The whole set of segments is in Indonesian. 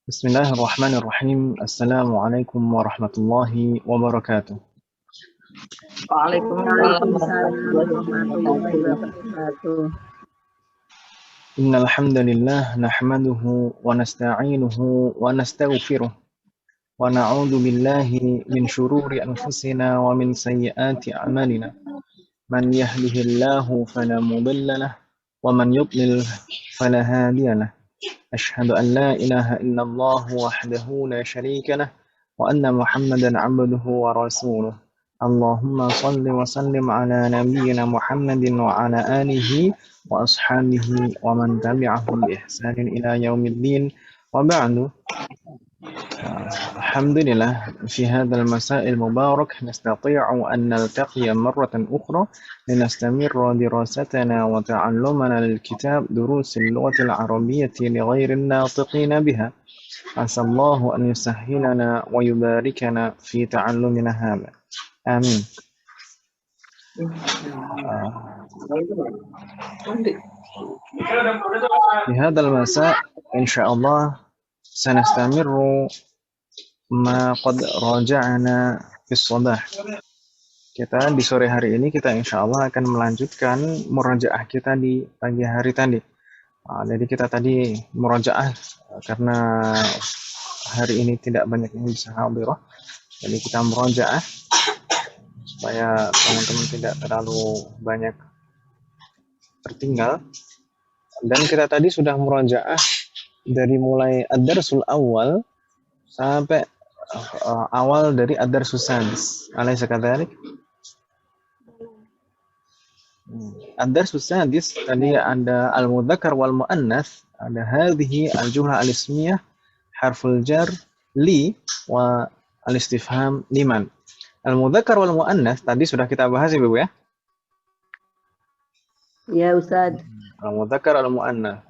Bismillahirrahmanirrahim. Assalamualaikum warahmatullahi wabarakatuh. Waalaikumsalam Waalaikumsalam warahmatullahi warahmatullahi wabarakatuh. wabarakatuh. Innal hamdalillah nahmaduhu wa nasta'inuhu wa nastaghfiruh wa na'udzu billahi min shururi anfusina wa min sayyiati a'malina. Man yahdihillahu fala mudilla lahu wa man yudlil fala hadiya lahu. Ashhadu an la ilaha illallah wahdahu la syarika lahu wa anna Muhammadan 'abduhu wa rasuluh. Allahumma salli wa sallim ala nabiyyina Muhammadin wa ala alihi wa ashabihi wa man tabi'ahum bi ihsanin ila yaumiddin wa ba'du. Alhamdulillah fi hadzal masa'il mubarak nastati'u an naltaqiya marratan ukhra linastamirra dirasatana wa ta'allumana lil kitab durusil lughatil arabiyyati li ghairil natiqina biha. Asallahu an yusahhilana wa yubarikana fi ta'allumina hadha. Amin. Di hadzal masa insyaallah sanastamirru ma qad raja'na fi shabah. Kita di sore hari ini kita insyaallah akan melanjutkan murajaah kita di pagi hari tadi. Jadi kita tadi murajaah karena hari ini tidak banyak yang bisa hadirah. Jadi kita murajaah supaya teman-teman tidak terlalu banyak tertinggal. Dan kita tadi sudah murajaah dari mulai ad-darsul awal sampai awal dari ad-darsus sadis. Alaysa kadzalik? Ad-darsus sadis tadi ada al-mudzakkar wal muannats, ada hadhihi al-jumlah al-ismiyah, harful jar li wa al-istifham liman. Al-mudzakkar wal muannats tadi sudah kita bahas Ibu ya? Ya Ustaz. Al-mudzakkar wal muannats.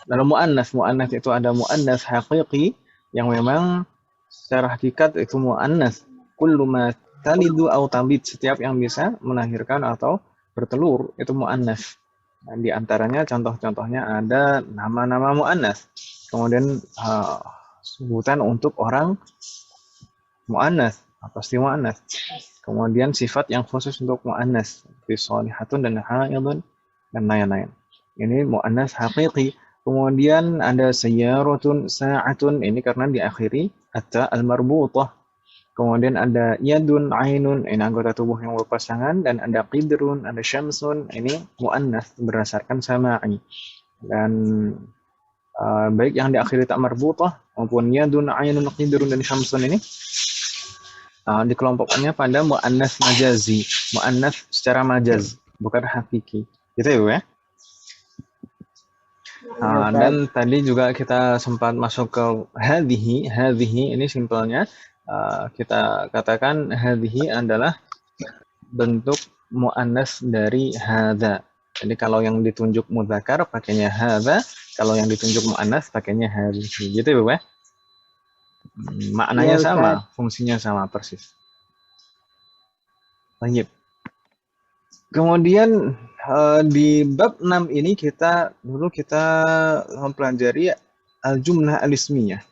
Dalam muannats itu ada muannats haqiqi yang memang secara hakikat itu muannats. Kullu ma talidu aw tabid, setiap yang bisa melahirkan atau bertelur itu muannats. Nah, di antaranya contoh-contohnya ada nama-nama muannats. Kemudian sebutan untuk orang muannats, pasti muannats. Kemudian sifat yang khusus untuk muannats, seperti shalihatun dan haidun dan lain-lain. Ini muannats haqiqi. Kemudian ada sayyaratun, sa'atun, ini karena diakhiri atta al-marbutah. Kemudian ada yadun, ainun, ini anggota tubuh yang berpasangan, dan ada qidrun, ada syamsun, ini muannats berdasarkan sama'i. Dan baik yang diakhiri tak marbutah maupun yadun, ainun, qidrun, dan syamsun ini dikelompokkannya pada muannats majazi, muannats secara majaz, bukan hakiki. Gitu ya, Bu ya? Dan tadi juga kita sempat masuk ke hadhihi ini simpelnya kita katakan hadhihi adalah bentuk muannats dari hadza. Jadi kalau yang ditunjuk mudzakkar pakainya hadza, kalau yang ditunjuk muannats pakainya hadhihi. Gitu ya, Bu ya? Maknanya sama, fungsinya sama persis. Baik. Kemudian di bab 6 ini kita mempelajari al-jumlah al-ismiyah.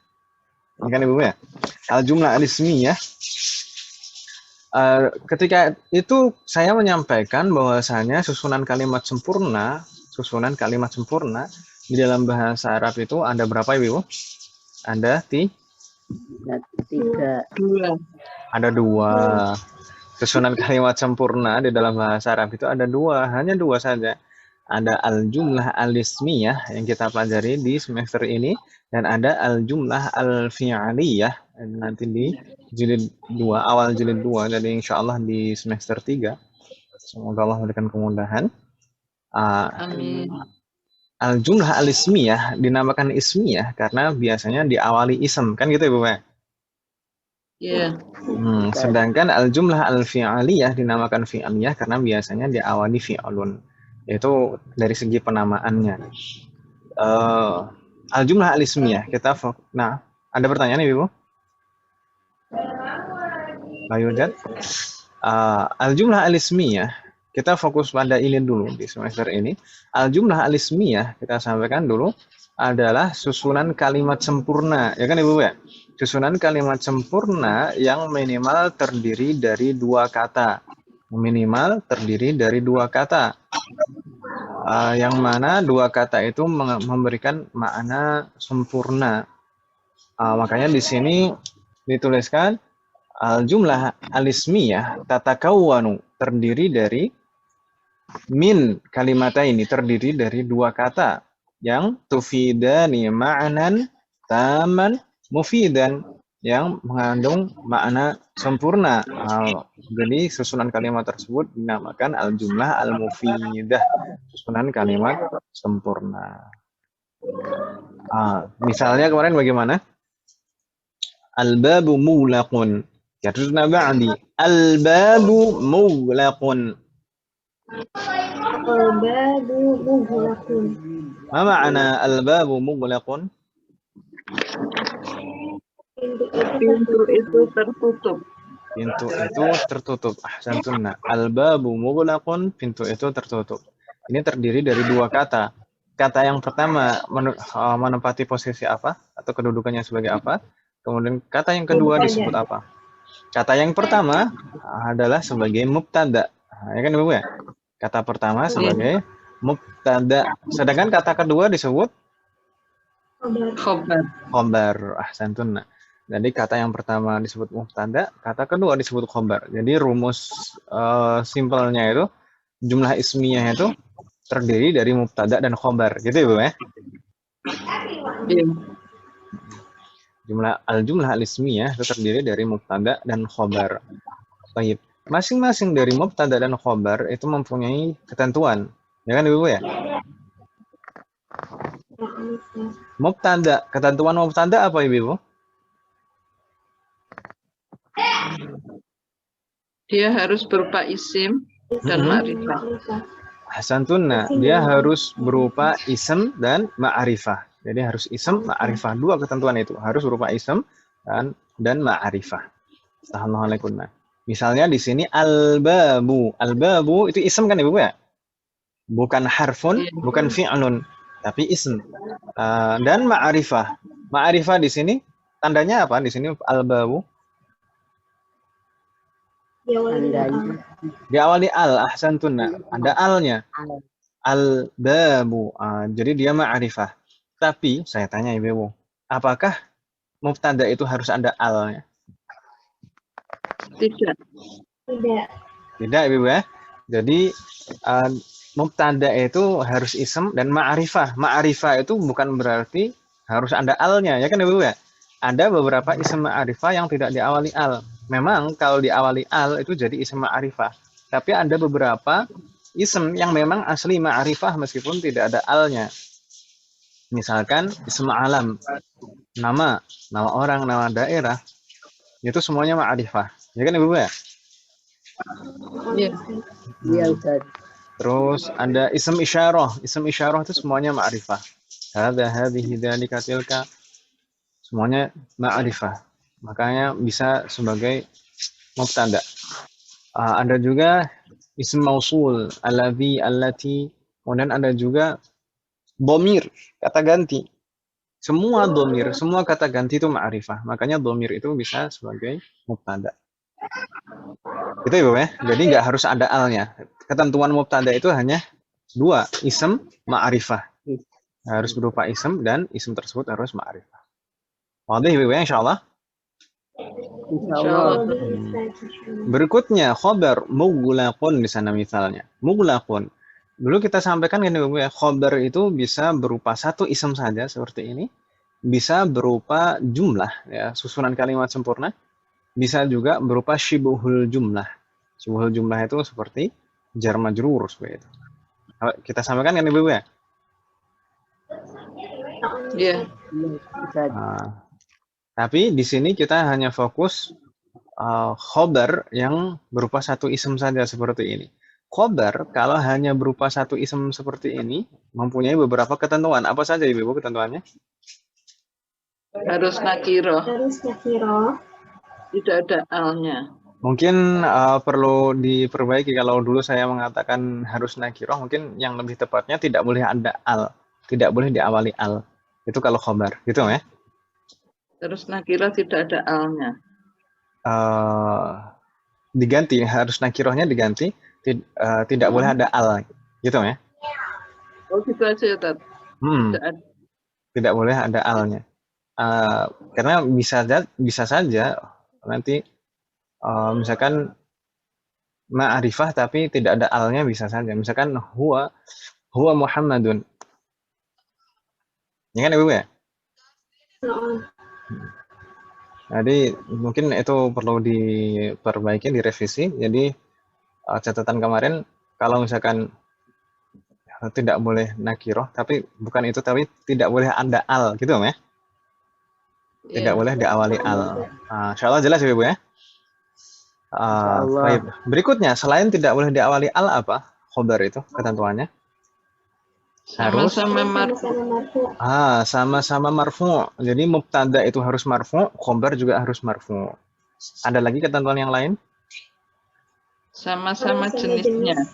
Ini kan Ibu ya? Al-jumlah al-ismiyah. Ketika itu saya menyampaikan bahwasanya susunan kalimat sempurna di dalam bahasa Arab itu ada berapa Ibu? Ada 3. Ada 2. Susunan kalimat sempurna di dalam bahasa Arab itu ada 2, hanya 2 saja. Ada al-jumlah al-ismiyah yang kita pelajari di semester ini, dan ada al-jumlah al-fi'aliyah nanti di jilid 2, awal jilid 2, jadi insyaallah di semester 3. Semoga Allah memberikan kemudahan. Amin. Al-jumlah al-ismiyah dinamakan ismiyah karena biasanya diawali ism, kan gitu Ibu ya? Iya. Sedangkan al-jumlah al-fi'aliyah dinamakan fi'aliyah karena biasanya diawali fi'alun. Itu dari segi penamaannya. Al-jumlah al-ismiyah nah, ada pertanyaan Ibu? Bayudat. Al-jumlah al-ismiyah kita fokus pada ini dulu di semester ini. Al-jumlah al-ismiyah kita sampaikan dulu adalah susunan kalimat sempurna, ya kan Ibu ya? Susunan kalimat sempurna yang minimal terdiri dari dua kata. Minimal terdiri dari dua kata. Yang mana dua kata itu memberikan makna sempurna. Makanya di sini dituliskan al-jumlah al-ismiyah tatakawwanu, terdiri dari min kalimataini, terdiri dari dua kata yang tufidani ma'nan taman mufidan, yang mengandung makna sempurna. Jadi susunan kalimat tersebut dinamakan al-jumlah al-mufidah, susunan kalimat sempurna. Misalnya kemarin bagaimana? Al-babu mughlaqun. Jadruna ba'di. Al-babu mughlaqun. Al-babu mughlaqun. Ma ma'ana al-babu mughlaqun? Pintu itu tertutup. Pintu itu tertutup. Ahsantunna. Al-babu mughlaqun, pintu itu tertutup. Ini terdiri dari dua kata. Kata yang pertama menempati posisi apa? Atau kedudukannya sebagai apa? Kemudian kata yang kedua disebut apa? Kata yang pertama adalah sebagai mubtada. Ya kan Ibu ya? Kata pertama sebagai mubtada. Sedangkan kata kedua disebut khobar. Ahsantunna. Jadi kata yang pertama disebut mubtada, kata kedua disebut khobar. Jadi rumus simpelnya itu jumlah ismiyah itu terdiri dari mubtada dan khobar. Gitu Ibu ya? Iya. Al-jumlah al-ismiyah itu terdiri dari mubtada dan khobar. Baik. Masing-masing dari mubtada dan khobar itu mempunyai ketentuan. Ya kan Ibu ya? Mubtada, ketentuan mubtada apa Ibu? Dia harus berupa isim dan ma'rifah. Hasantunna, dia harus berupa ism dan ma'rifah. Jadi harus ism, ma'rifah. Dua ketentuan itu. Harus berupa ism dan ma'rifah. Assalamualaikum. Misalnya di sini al-babu. Al-babu itu ism kan Ibu ya? Bukan harfun, bukan fi'lun, tapi ism. Dan ma'rifah. Ma'rifah di sini tandanya apa? Di sini al-babu. Diawali al, ahsantunna. Ada alnya. Al-babu. Jadi dia ma'rifah. Tapi saya tanya Ibu, apakah mubtada itu harus ada alnya? Tidak. Tidak Ibu ya. Jadi mubtada itu harus ism dan ma'rifah. Ma'rifah itu bukan berarti harus ada alnya, ya kan Ibu ya? Ada beberapa ism ma'rifah yang tidak diawali al. Memang kalau diawali al itu jadi ism ma'rifah. Tapi ada beberapa ism yang memang asli ma'rifah meskipun tidak ada alnya. Misalkan ism alam, nama orang, nama daerah, itu semuanya ma'rifah. Ya kan Ibu ya? Iya. Iya, Ustaz. Terus ada ism isyarah. Ism isyarah itu semuanya ma'rifah. Hadza, hadhihi, dzalika, tilka. Semuanya ma'rifah. Makanya bisa sebagai mubtada. Ada juga ism mausul, alladzi, allati. Kemudian ada juga dhamir, kata ganti. Semua dhamir, semua kata ganti itu ma'rifah. Makanya dhamir itu bisa sebagai mubtada. Itu Ibu ya. Jadi nggak harus ada alnya. Ketentuan mubtada itu hanya dua, ism, ma'rifah. Harus berupa ism dan ism tersebut harus ma'rifah. Wadih Ibu ya, insyaallah. Insyaallah. Berikutnya khobar mughlaqun di sana misalnya. Mughlaqun. Dulu kita sampaikan kan Ibu ya, khobar itu bisa berupa satu ism saja seperti ini. Bisa berupa jumlah ya, susunan kalimat sempurna. Bisa juga berupa syibhul jumlah. Syibhul jumlah itu seperti jar majrur seperti itu. Kita sampaikan kan Ibu ya? Iya. Tapi di sini kita hanya fokus khobar yang berupa satu ism saja seperti ini. Khobar kalau hanya berupa satu ism seperti ini mempunyai beberapa ketentuan. Apa saja Ibu ketentuannya? Harus nakiro. Harus nakiro. Tidak ada alnya. Mungkin perlu diperbaiki kalau dulu saya mengatakan harus nakiroh, mungkin yang lebih tepatnya tidak boleh ada al, tidak boleh diawali al. Itu kalau khobar, gitu ya. Terus nakira tidak ada alnya. Diganti, harus nakirohnya diganti, tidak boleh ada al, gitu ya. Oh gitu aja ya, Tat. Tidak ada. Tidak boleh ada alnya. Karena bisa saja nanti misalkan ma'rifah tapi tidak ada alnya bisa saja. Misalkan huwa Muhammadun. Ya kan Ibu ya? Jadi mungkin itu perlu diperbaiki, direvisi. Jadi catatan kemarin kalau misalkan tidak boleh nakiroh, tapi bukan itu, tapi tidak boleh ada al gitu ya? Tidak boleh diawali al. Insya Allah jelas ya Ibu ya? Baik. Berikutnya, selain tidak boleh diawali al apa? Khobar itu ketentuannya? Harus sama-sama marfu. Jadi mubtada itu harus marfu, khobar juga harus marfu. Ada lagi ketentuan yang lain? Sama-sama jenisnya.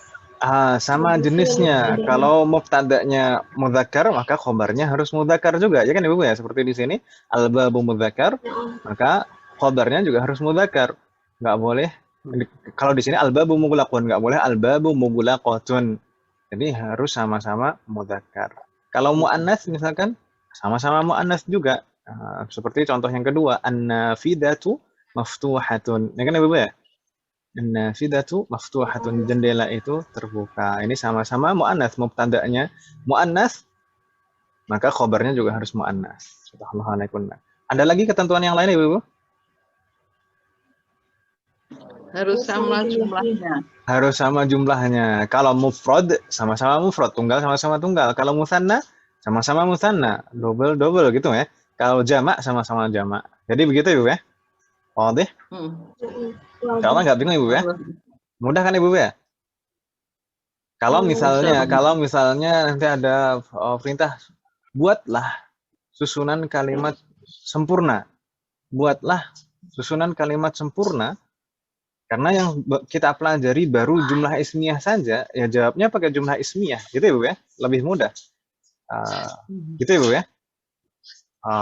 Sama jenisnya. Kalau mubtadanya mudzakkar, maka khobarnya harus mudzakkar juga. Ya kan Ibu ya? Seperti di sini, al-babu mudzakkar, maka khobarnya juga harus mudzakkar. Nggak boleh. Kalau di sini al-babu mughlaqun, nggak boleh al-babu mughlaqatun. Jadi harus sama-sama mudzakkar. Kalau muannas misalkan sama-sama muannas juga. Seperti contoh yang kedua, an-nafidatu maftuhatun. Ya kan Ibu ya? An-nafidatu maftuhatun, jendela itu terbuka. Ini sama-sama muannas, mubtada'nya muannas, maka khobarnya juga harus muannas. Subhanallah. Ada lagi ketentuan yang lain Ibu? Harus sama jumlahnya. Harus sama jumlahnya. Kalau mufrad sama-sama mufrad, tunggal sama-sama tunggal. Kalau musanna sama-sama musanna, double gitu ya. Kalau jamak sama-sama jamak. Jadi begitu Ibu ya. Oh deh. Kalau nggak bingung Ibu ya. Mudah kan Ibu ya? Kalau misalnya nanti ada perintah, buatlah susunan kalimat sempurna. Buatlah susunan kalimat sempurna. Karena yang kita pelajari baru jumlah ismiyah saja, ya jawabnya pakai jumlah ismiyah, gitu ya Bu ya, lebih mudah. Gitu ya Bu ya.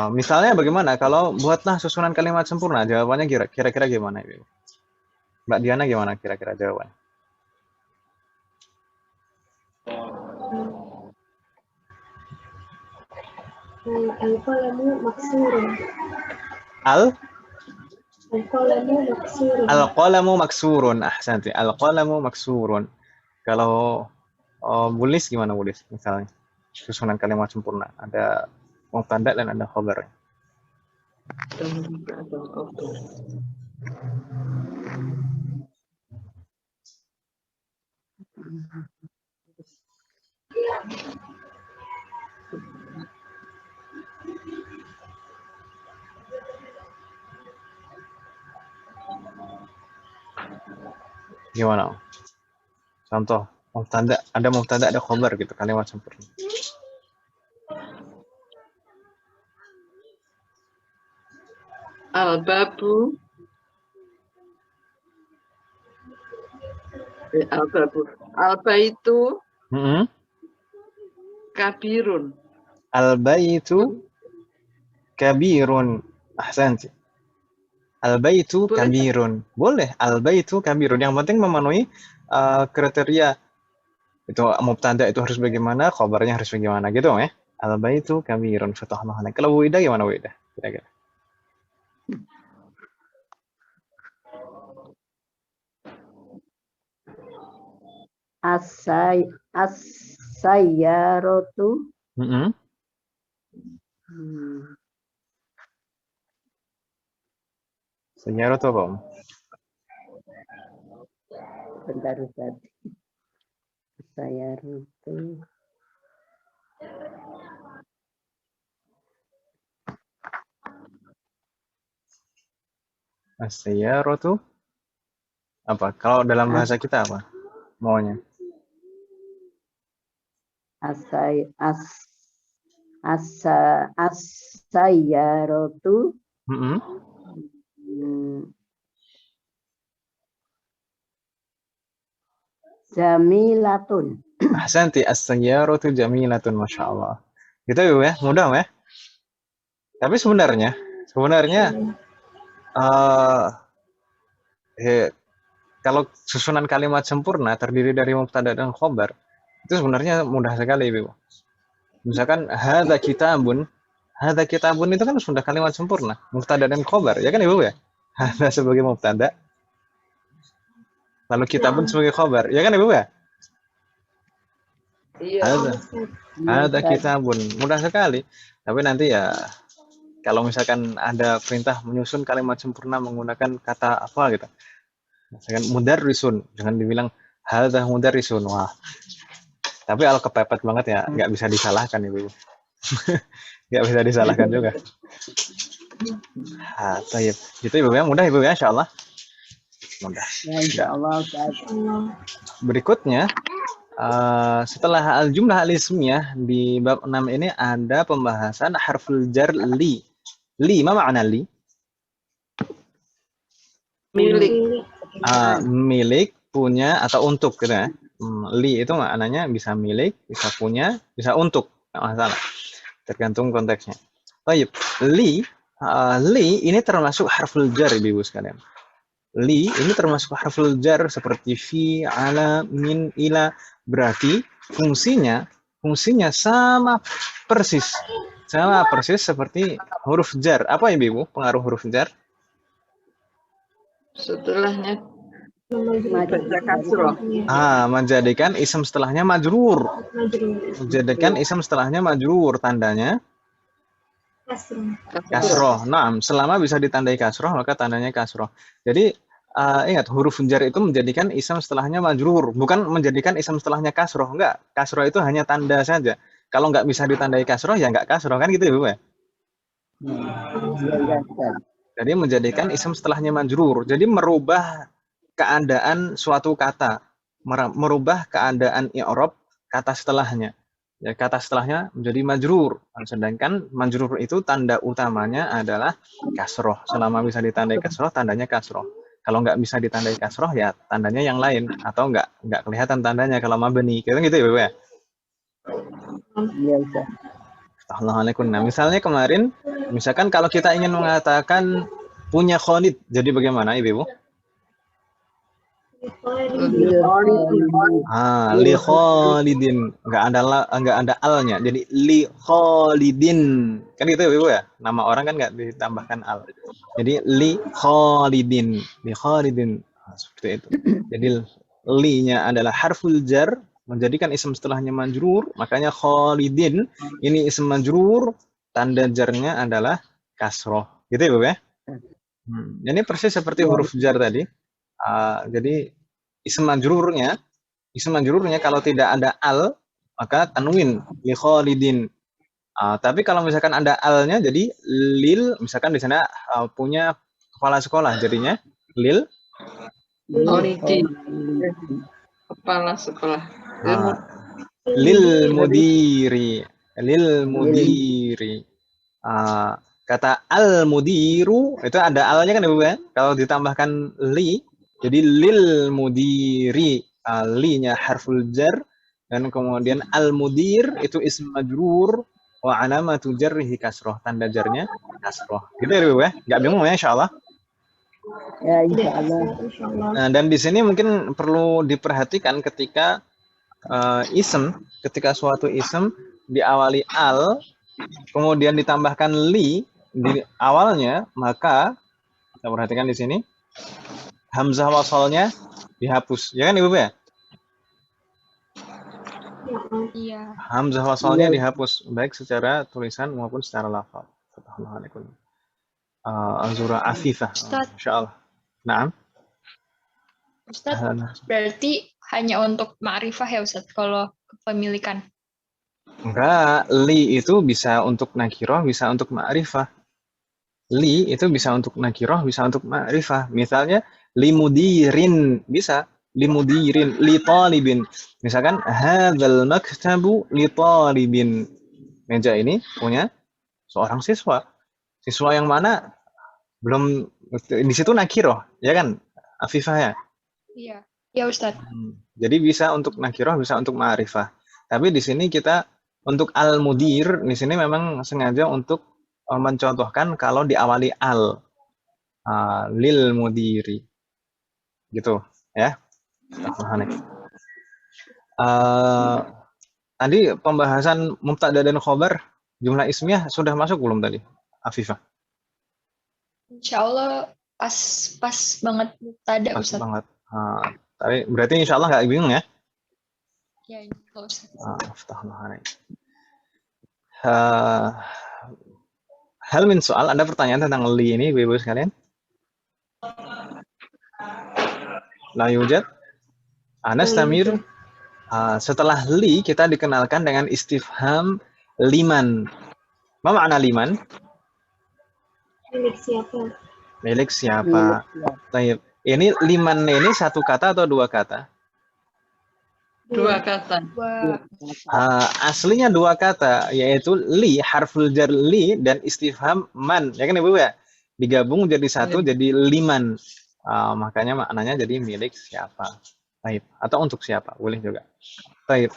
Misalnya bagaimana kalau buatlah susunan kalimat sempurna, jawabannya kira-kira gimana Ibu? Mbak Diana gimana kira-kira jawabannya? Al-qalamu maksurun. Al-qalamu maksurun. Ahsanti. Al-qalamu maksurun. Kalau bulis gimana bulis misalnya? Susunan kalimat sempurna. Ada mubtada dan ada khabar. Gimana? Contoh, ada mubtada ada khabar gitu, kalimat sempurna. Al-babu. Al-baitu kabirun. Al-baitu kabirun. Ahsanti. Al-baitu kabirun. Boleh, al-baitu kabirun. Yang penting memenuhi kriteria. Itu mubtada itu harus bagaimana, khabarnya harus bagaimana gitu ya. Al-baitu kabirun. Fatahna. Kalau Bu Ida gimana Bu Ida? Kira-kira. As-sayyaratu. Sayyaratu apa? Bentar Ustaz. Sayyaratu. As-sayyaratu apa? Kalau dalam bahasa kita apa? Maunya. As-sayyaratu. Jamilatun. Ahsanti, as-sayyaratu jamilatun, masya Allah. Gitu Ibu ya, mudah ya. Tapi sebenarnya eh, kalau susunan kalimat sempurna terdiri dari mubtada dan khobar, itu sebenarnya mudah sekali Ibu. Misalkan hadza kitabun itu kan sudah kalimat sempurna, mubtada dan khobar, ya kan Ibu ya? Hadza sebagai mubtada, lalu kitabun sebagai khobar, ya kan Ibu ya? Iya. Hadza kitabun, mudah sekali. Tapi nanti ya kalau misalkan ada perintah menyusun kalimat sempurna menggunakan kata apa gitu. Misalkan mudarrisun, jangan dibilang hadza mudarrisun. Wah. Tapi al kepepet banget ya, nggak bisa disalahkan Ibu. Nggak bisa disalahkan juga. Tayyib. Gitu Ibu ya, mudah Ibu ya, insyaallah. Mudah. Ya, insyaallah Ustaz. Berikutnya setelah al-jumlah al-ismiyah di bab 6 ini ada pembahasan harful jar li. Li, apa makna li? Milik. Milik, punya, atau untuk gitu ya. Li itu maknanya bisa milik, bisa punya, bisa untuk. Nggak masalah. Tergantung konteksnya. Baik, li ini termasuk harful jar Ibu sekalian. Li ini termasuk harful jar seperti fi, ala, min, ila. Berarti fungsinya sama persis seperti huruf jar. Apa Ibu pengaruh huruf jar? Setelahnya kasroh. Menjadikan isim setelahnya majrur. Menjadikan isim setelahnya majrur, tandanya kasroh. Nah, selama bisa ditandai kasroh, maka tandanya kasroh. Jadi ingat, huruf jar itu menjadikan isim setelahnya majrur, bukan menjadikan isim setelahnya kasroh. Enggak, kasroh itu hanya tanda saja. Kalau nggak bisa ditandai kasroh, ya nggak kasroh, kan gitu Ibu ya? Jadi menjadikan isim setelahnya majrur. Jadi merubah keadaan suatu kata, merubah keadaan i'rab kata setelahnya. Ya, kata setelahnya menjadi majrur. Sedangkan majrur itu tanda utamanya adalah kasroh. Selama bisa ditandai kasroh, tandanya kasroh. Kalau nggak bisa ditandai kasroh, ya tandanya yang lain. Atau nggak kelihatan tandanya kalau mabni. Gitu ya, Ibu ya? Iya, Ustaz. Nah, misalnya kemarin, misalkan kalau kita ingin mengatakan punya Khalid, jadi bagaimana Ibu? Li Khalidin, nggak ada alnya, jadi li Khalidin, kan gitu Ibu ya? Nama orang kan nggak ditambahkan al, jadi li Khalidin. Seperti itu. Jadi li-nya adalah harful jar, menjadikan isim setelahnya majrur, makanya Khalidin ini isim majrur, tanda jarnya adalah kasroh, gitu Ibu ya? Ini persis seperti huruf jar tadi. Jadi isim majrurnya kalau tidak ada al, maka tanwin li Khalidin. Tapi kalau misalkan ada alnya, jadi lil, misalkan di sana punya kepala sekolah, jadinya lil kepala sekolah. Lil mudiri. Kata al mudiru itu ada alnya kan Ibu ya? Kalau ditambahkan li, jadi lil mudiri, li-nya harful jar, dan kemudian al mudir itu ism majrur wa alamatu jarrihi kasroh, tanda jarnya kasroh. Gitu ya Ibu ya? Nggak bingung ya, insyaallah. Ya, insyaallah. Nah, dan di sini mungkin perlu diperhatikan ketika ketika suatu ism diawali al, kemudian ditambahkan li di awalnya, maka kita perhatikan di sini hamzah wasalnya dihapus, ya kan Ibu ya? Iya. Hamzah wasalnya dihapus, baik secara tulisan maupun secara lafal. Assalamualaikum. Azura Afifah. Insyaallah. Naam. Ustaz, berarti hanya untuk ma'rifah ya Ustaz, kalau kepemilikan? Enggak, li itu bisa untuk nakiroh, bisa untuk ma'rifah. Li itu bisa untuk nakiroh, bisa untuk ma'rifah. Misalnya, limudirin, bisa. Limudirin, li talibin. Misalkan, hadzal maktabu li talibin. Meja ini punya seorang siswa. Siswa yang mana? Belum, di situ nakiroh, ya kan? Afifah ya? Iya. Ya Ustadz. Jadi bisa untuk nakirah, bisa untuk ma'rifah. Tapi di sini kita untuk al-mudir, di sini memang sengaja untuk mencontohkan kalau diawali al, lil mudiri. Gitu, ya. Tadi pembahasan mubtada dan khobar, jumlah ismiyah sudah masuk belum tadi, Afifah? Insya Allah pas banget mubtada Pas Ustadz. banget. Tapi berarti insya Allah nggak bingung ya? Ya, insya Allah, Ustadz. Hal min soal, ada pertanyaan tentang li ini, ibu-ibu sekalian? La yujad? Nastamir. Setelah li, kita dikenalkan dengan istifham liman. Apa makna liman? Milik siapa? Milik siapa? Taib. Ini liman ini satu kata atau dua kata? Dua kata. Aslinya dua kata, yaitu li, harful jar li, dan istifham man. Ya kan ibu ya? Digabung jadi satu, jadi liman. Makanya maknanya jadi milik siapa. Taib. Atau untuk siapa, boleh juga. Taib.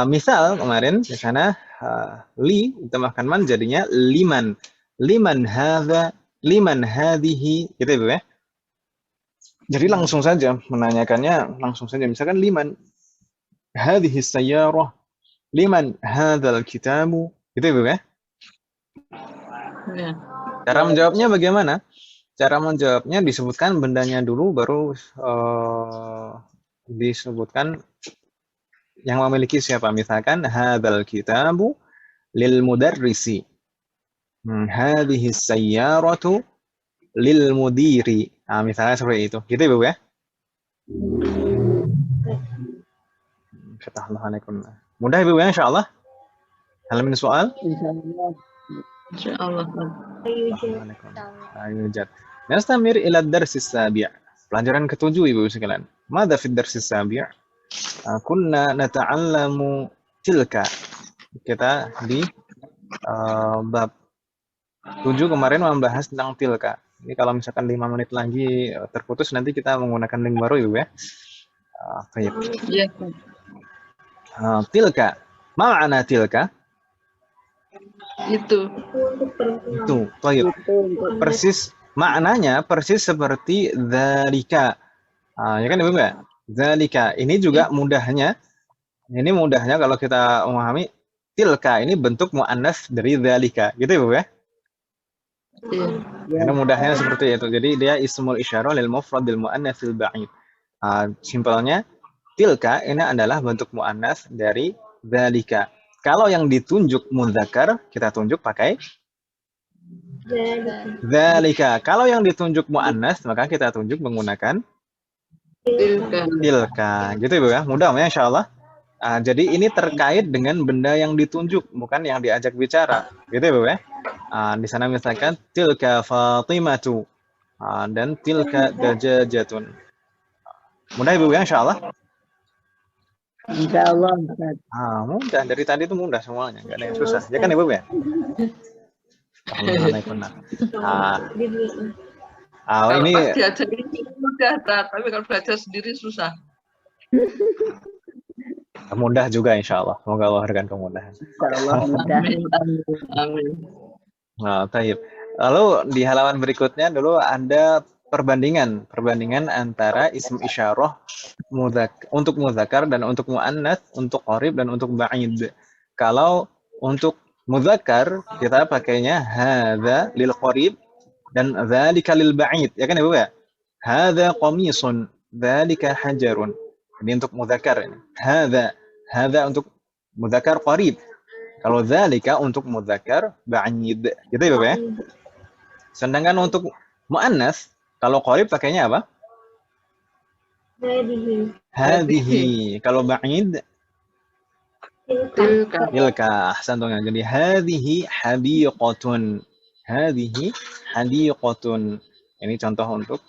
Misal kemarin di sana li ditambahkan man jadinya liman. Liman hadza, liman hadhihi, gitu ibu ya. Jadi langsung saja menanyakannya, langsung saja misalkan liman hadhihi sayyarah, liman hadzal kitabu, gitu ibu ya. Cara menjawabnya bagaimana? Cara menjawabnya disebutkan bendanya dulu, baru disebutkan yang memiliki siapa. Misalkan hadzal kitabu lil mudarrisi, hadhihi sayyaratu lil mudiri. Misalnya seperti itu. Gitu ibu ya. Mudah ibu ya, insyaallah. Hal min soal? Insyaallah. Ayujad. Nastamir ila darsis sabi'. Pelajaran ketujuh ibu sekalian. Madza fi darsis sabi'? Kunna nata'allamu tilka. Kita di bab 7 kemarin membahas tentang tilka. Ini kalau misalkan 5 menit lagi terputus, nanti kita menggunakan link baru ibu ya. Baik. Iya. Tilka. Ma'ana tilka? Itu. Baik. Persis maknanya persis seperti dzalika. Ya kan ibu ya? Dzalika. Ini juga mudahnya. Ini mudahnya kalau kita memahami tilka ini bentuk muannas dari dzalika. Gitu ibu ya? Karena mudahnya seperti itu. Jadi dia ismul isyarah lil mufradil muannatsil ba'id. Simpelnya tilka ini adalah bentuk muannas dari dzalika. Kalau yang ditunjuk muzakkar, kita tunjuk pakai dzalika. Kalau yang ditunjuk muannas, maka kita tunjuk menggunakan tilka. Gitu ibu ya. Mudah ya insyaallah. Jadi ini terkait dengan benda yang ditunjuk, bukan yang diajak bicara. Gitu ibu ya. Di sana misalkan tilka Fatimatu dan tilka dajajatun. Mudah ibu ya insyaallah. Insyaallah. Mudah, dari tadi itu mudah semuanya, nggak ada yang susah. Ya kan ibu ya? Ini pas diajarin mudah, tapi kalau belajar sendiri susah. Mudah juga insyaallah. Semoga Allah berikan kemudahan. Insyaallah mudah. Amin. Taib. Lalu di halaman berikutnya dulu ada perbandingan antara ism isyarah untuk muzakkar dan untuk muannas, untuk qarib dan untuk ba'id. Kalau untuk muzakkar kita pakainya hadza lil qarib dan dzalika lil ba'id. Ya kan ibu ya? Hadza qamisun, dzalika hajarun. Ini untuk muzakkar ini. Hadza untuk muzakkar qarib. Kalau dzalika untuk muzakkar ba'id. Gitu ya, Bapak ya? Sedangkan untuk muannas, kalau qarib pakainya apa? Hadhihi. Kalau ba'id tilka. Ahsantum. Jadi hadhihi hadiqatun. Hadhihi hadiqatun. Ini contoh untuk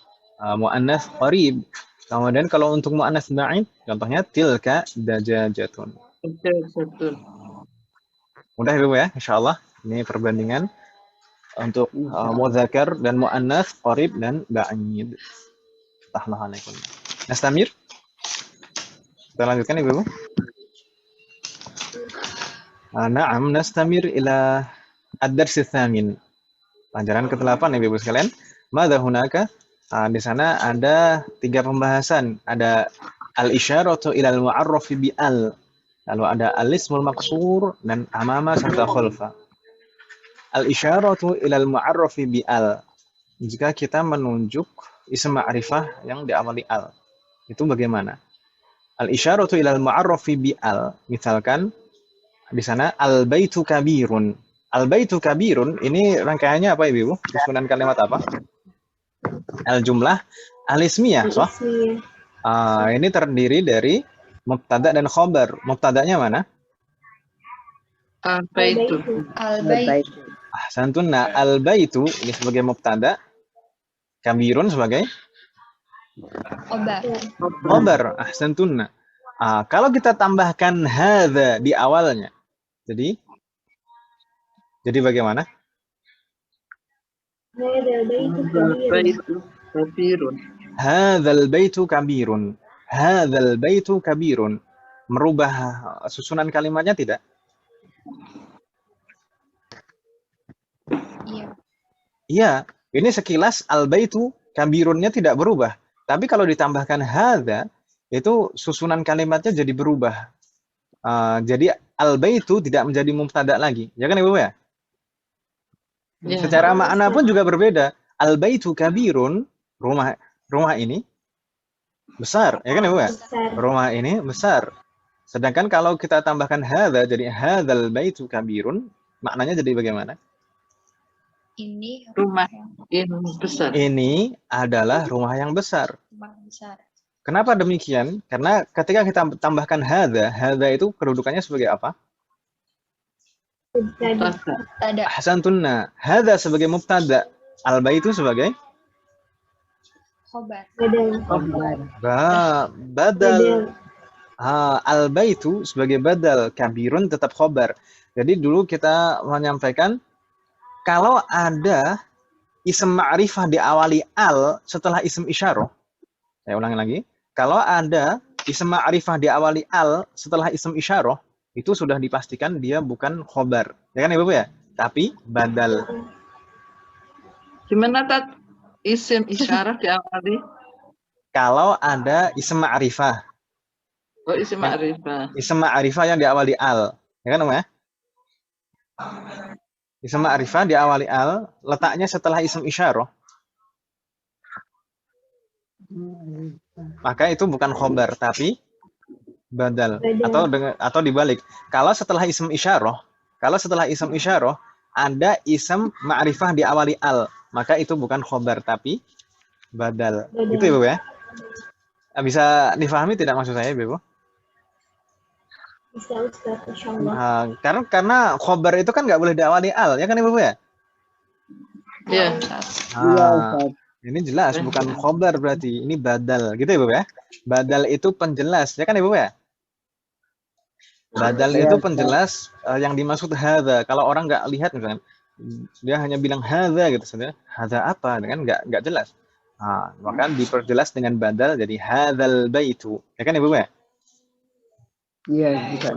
muannas qarib. Kemudian kalau untuk muannas ba'id, contohnya tilka dajajatun. Betul. Mudah ibu ya, insyaallah. Ini perbandingan untuk muzakkar dan muannas, qarib dan ba'id. Nastamir. Kita lanjutkan Ibu. Na'am, nastamir ila ad-dars ats-tsamin. Pelajaran ke-8 Ibu sekalian. Madza hunaka? Di sana ada 3 pembahasan. Ada al-isyaratu ila al-mu'arraf bi al. Lalu ada al-ismul maqsur dan amama serta khalfa. Al-isyaratu ila al-mu'arraf bi al. Jika kita menunjuk isim ma'rifah yang diawali al. Itu bagaimana? Al-isyaratu ila al-mu'arraf bi al. Misalkan di sana al-baitu kabirun. Al-baitu kabirun ini rangkaiannya apa Ibu? Susunan kalimat apa? Al-jumlah al-ismiyah, so? Ini terdiri dari mubtada dan khobar. Mubtadanya mana? Al-baitu. Al-bait. Ahsantunna, al-baitu ini sebagai mubtada, kabirun sebagai Khobar. khobar. Ahsantunna. Kalau kita tambahkan hadza di awalnya, jadi bagaimana? Al-baitu kabirun. Hadzal baitu kabirun. Hadzal baitu kabirun. Merubah susunan kalimatnya tidak? Iya. Iya, ini sekilas al-baitu kabirunnya tidak berubah. Tapi kalau ditambahkan hadza, itu susunan kalimatnya jadi berubah. Jadi al-baitu tidak menjadi mubtada lagi. Ya kan Ibu ya? Ya. Secara makna pun juga berbeda. Al-baitu kabirun, rumah ini besar, ya kan Ibu ya? Rumah ini besar. Sedangkan kalau kita tambahkan hadza jadi hadzal baitu kabirun, maknanya jadi bagaimana? Ini Rumah yang besar. Ini adalah rumah yang besar. rumah besar. Kenapa demikian? Karena ketika kita tambahkan hadza itu kedudukannya sebagai apa? Mubtada. Tada. Ahsantunna. Hadza sebagai mubtada, al-baitu sebagai Khobar. badal. Al-baitu sebagai badal, kabirun tetap khobar. Jadi dulu kita menyampaikan kalau ada isim ma'rifah diawali al setelah isim isyarah. Saya ulangi lagi. Kalau ada isim ma'rifah diawali al setelah isim isyarah, itu sudah dipastikan dia bukan khobar. Ya kan Ibu ya? Tapi badal. Gimana tat isim isyarah diawali? Kalau ada isim ma'rifah. Oh, isim ma'rifah. Isim ma'rifah yang diawali al. Ya kan Om ya? Isim ma'rifah diawali al, letaknya setelah isim isyarah. Maka itu bukan khobar, tapi badal. Atau dibalik. Kalau setelah isim isyarah ada isim ma'rifah diawali al, maka itu bukan khobar, tapi badal. Itu Ibu ya? Bisa difahami tidak maksud saya Ibu? Bisa Ustaz, insyaallah. Karena khobar itu kan nggak boleh diawali al, ya kan Ibu ya? Iya. Ini jelas bukan khobar berarti, ini badal, gitu Ibu ya? Badal itu penjelas, ya kan Ibu ya? Badal itu penjelas yang dimaksud hadza. Kalau orang nggak lihat misalnya, dia hanya bilang hadza gitu saja. Hadza apa? Dengan nggak jelas. Maka diperjelas dengan badal jadi hadzal baitu. Ya kan Ibu ya? Iya, bukan.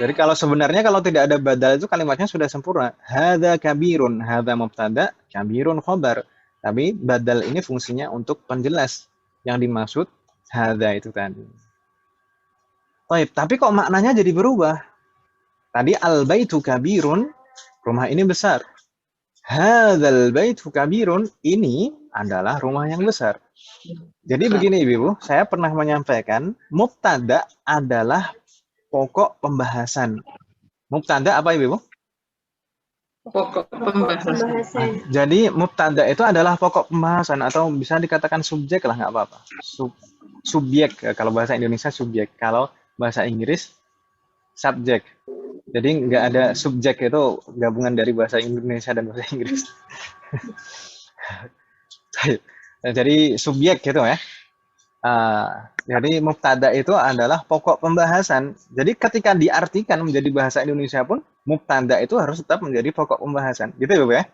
Jadi kalau sebenarnya kalau tidak ada badal itu kalimatnya sudah sempurna. Hadza kabirun, hadza mubtada, kabirun khobar. Tapi badal ini fungsinya untuk penjelas yang dimaksud hadza itu tadi. Tapi kok maknanya jadi berubah? Tadi al-baitu kabirun, rumah ini besar. Hadzal baitu kabirun, ini adalah rumah yang besar. Jadi begini Ibu, saya pernah menyampaikan mubtada adalah pokok pembahasan. Mubtada apa Ibu? Pokok pembahasan. Jadi mubtada itu adalah pokok pembahasan atau bisa dikatakan subjek lah, nggak apa-apa. Subjek, kalau bahasa Indonesia subjek. Kalau bahasa Inggris subjek. Jadi nggak ada subjek, itu gabungan dari bahasa Indonesia dan bahasa Inggris. Jadi subjek gitu ya. Jadi mubtada itu adalah pokok pembahasan. Jadi ketika diartikan menjadi bahasa Indonesia pun mubtada itu harus tetap menjadi pokok pembahasan. Gitu ya Bu ya?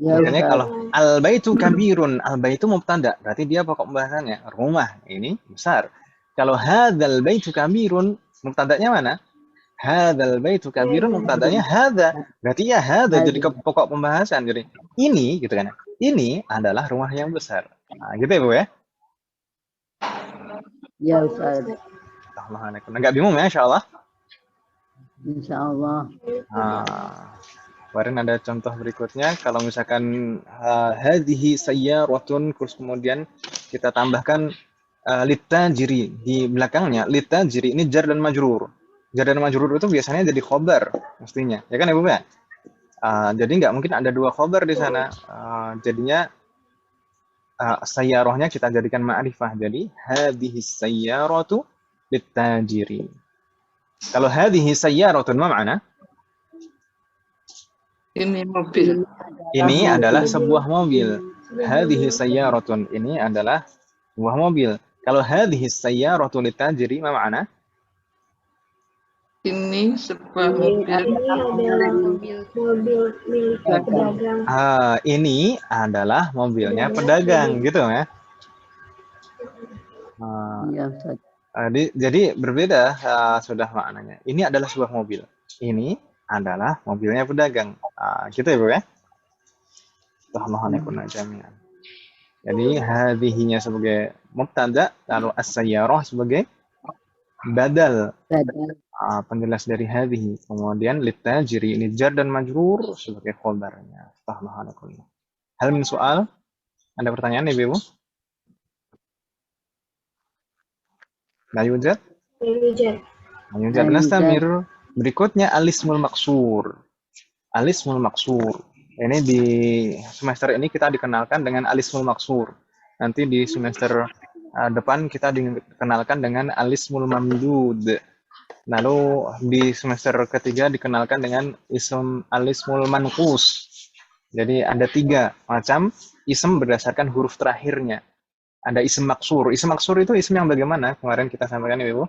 Ya Misalnya Ustaz. kalau al-baitu kabirun, al-baitu mubtada, berarti dia pokok pembahasannya rumah ini besar. Kalau hadzal baitu kabirun, mubtadanya mana? Hadzal baitu kabirun, mubtadanya hadza. Berarti ya hadza jadi pokok pembahasan. Jadi ini gitu kan. Ini adalah rumah yang besar. Nah, gitu ya, Bu ya. Ya Ustaz. Enggak bingung ya, insyaallah. Insyaallah. Kemarin ada contoh berikutnya, kalau misalkan hadhihi sayyaratun, terus kemudian kita tambahkan litajiri di belakangnya. Litajiri ini jar dan majrur. Jar dan majrur itu biasanya jadi khobar mestinya, ya kan Ibu ya? Jadi nggak mungkin ada dua khobar di sana. Jadinya sayyarahnya kita jadikan ma'rifah. Jadi hadhihi sayyaratu litajiri. Kalau hadhihi sayyaratun ma ma'na? Ini mobil. Ini adalah sebuah mobil. Hadhihi sayyaratun, ini adalah sebuah mobil. Kalau hadhihi sayyaratu litajri ma ma'na? Ini sebuah mobil. Mobil milik pedagang. Ini adalah mobilnya pedagang, gitu ya. Ya Ustaz. Jadi berbeda sudah maknanya. Ini adalah sebuah mobil. Ini adalah mobilnya pedagang. Gitu ya, Bu ya. Jami'an. Jadi hadhihinya sebagai mubtada, lalu as-sayyarah sebagai badal. Penjelas dari hadhihi. Kemudian litajri ini jar dan majrur sebagai khabarnya. Hal min soal? Ada pertanyaan Ibu? La yujad? La yujad. Nastamir. Berikutnya alismul maksur. Alismul maksur. Ini di semester ini kita dikenalkan dengan alismul maksur. Nanti di semester depan kita dikenalkan dengan alismul mamdud. Lalu di semester ketiga dikenalkan dengan alismul manqus. Jadi ada 3 macam ism berdasarkan huruf terakhirnya. Ada ism maksur. Ism maksur itu ism yang bagaimana? Kemarin kita sampaikan Ibu.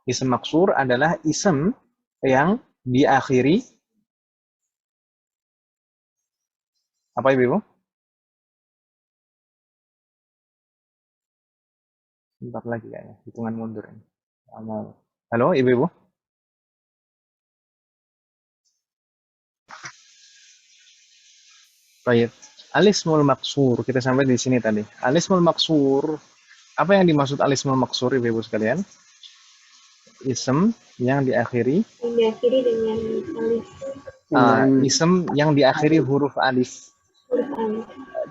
Ism maksur adalah ism yang diakhiri apa Ibu? Sebentar lagi kayaknya, hitungan mundur ini. Halo Ibu? Baik. Alismul maksur, kita sampai di sini tadi. Alismul maksur, apa yang dimaksud alismul maksur Ibu sekalian? Ism yang diakhiri dengan alif. Ism yang diakhiri huruf alif.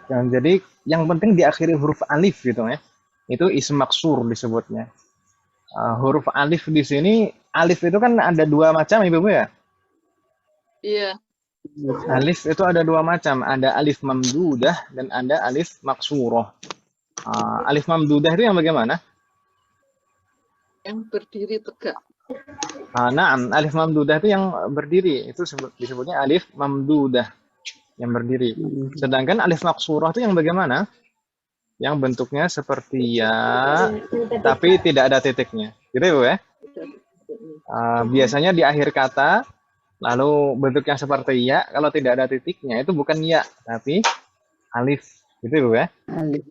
Jadi yang penting diakhiri huruf alif gitu ya. Itu ism maksur disebutnya. Huruf alif di sini, alif itu kan ada 2 macam Ibu ya? Iya. Alif itu ada 2 macam, ada alif mamdudah dan ada alif maksurah. Alif mamdudah itu yang bagaimana? Yang berdiri tegak. Naam, alif mamdudah itu yang berdiri, itu disebutnya alif mamdudah yang berdiri. Sedangkan alif maksurah itu yang bagaimana? Yang bentuknya seperti ya, tapi tidak ada titiknya. Gitu Bu ya? Biasanya di akhir kata, lalu bentuknya seperti ya, kalau tidak ada titiknya itu bukan ya, tapi alif. Gitu Bu ya? Alif.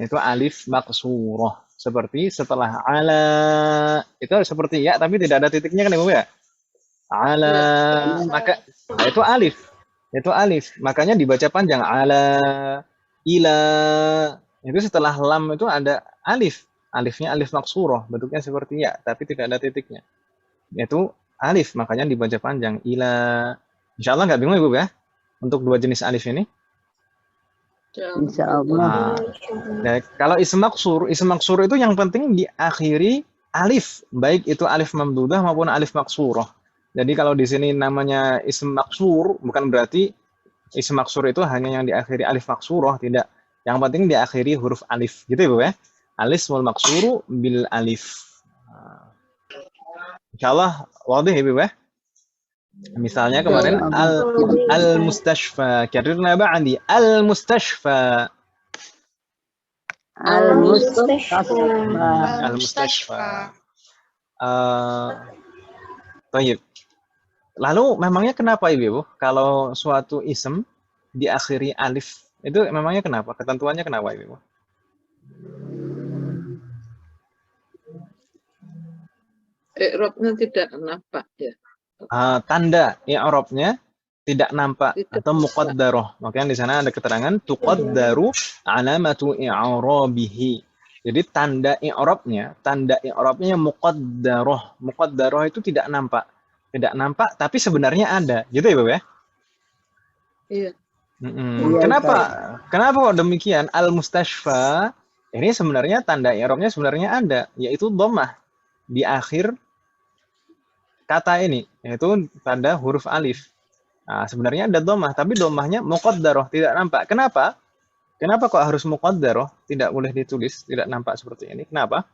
Itu alif maksurah. Seperti setelah ala, itu seperti ya, tapi tidak ada titiknya kan Ibu ya? Ala, maka itu alif. Itu alif. Makanya dibaca panjang. Ala, ila. Itu setelah lam itu ada alif. Alifnya alif maksurah. Bentuknya seperti ya, tapi tidak ada titiknya. Itu alif. Makanya dibaca panjang. Ila. Insya Allah nggak bingung Ibu ya? Untuk 2 jenis alif ini. Insyaallah. Nah, kalau ism maksur itu yang penting diakhiri alif, baik itu alif mamdudah maupun alif maksurah. Jadi kalau di sini namanya ism maksur, bukan berarti ism maksur itu hanya yang diakhiri alif maksurah, tidak. Yang penting diakhiri huruf alif, gitu Ibu ya. Alismul maksuru bil alif. Insyaallah wadih Ibu ya. Misalnya kemarin al-mustashfa, karirna ba'di al-mustashfa. Al-mustashfa. Baik. Lalu memangnya kenapa Ibu kalau suatu ism diakhiri alif. Itu memangnya kenapa? Ketentuannya kenapa Ibu? I'rabnya tidak nampak ya. Tanda i'rabnya tidak nampak Tidak atau bisa. muqaddarah. Makanya di sana ada keterangan tuqaddaru alamatu i'rabihi. Jadi tanda i'rabnya muqaddarah. Muqaddarah itu tidak nampak. Tidak nampak tapi sebenarnya ada. Gitu ya, Bapak ya? Iya. Iya, Kenapa? Kenapa kok demikian? Al-mustashfa ini sebenarnya tanda i'rabnya sebenarnya ada, yaitu dhammah di akhir kata ini, yaitu tanda huruf alif. Nah, sebenarnya ada dhammah, tapi dhammahnya muqaddarah, tidak nampak. Kenapa? Kenapa kok harus muqaddarah? Tidak boleh ditulis, tidak nampak seperti ini. Kenapa?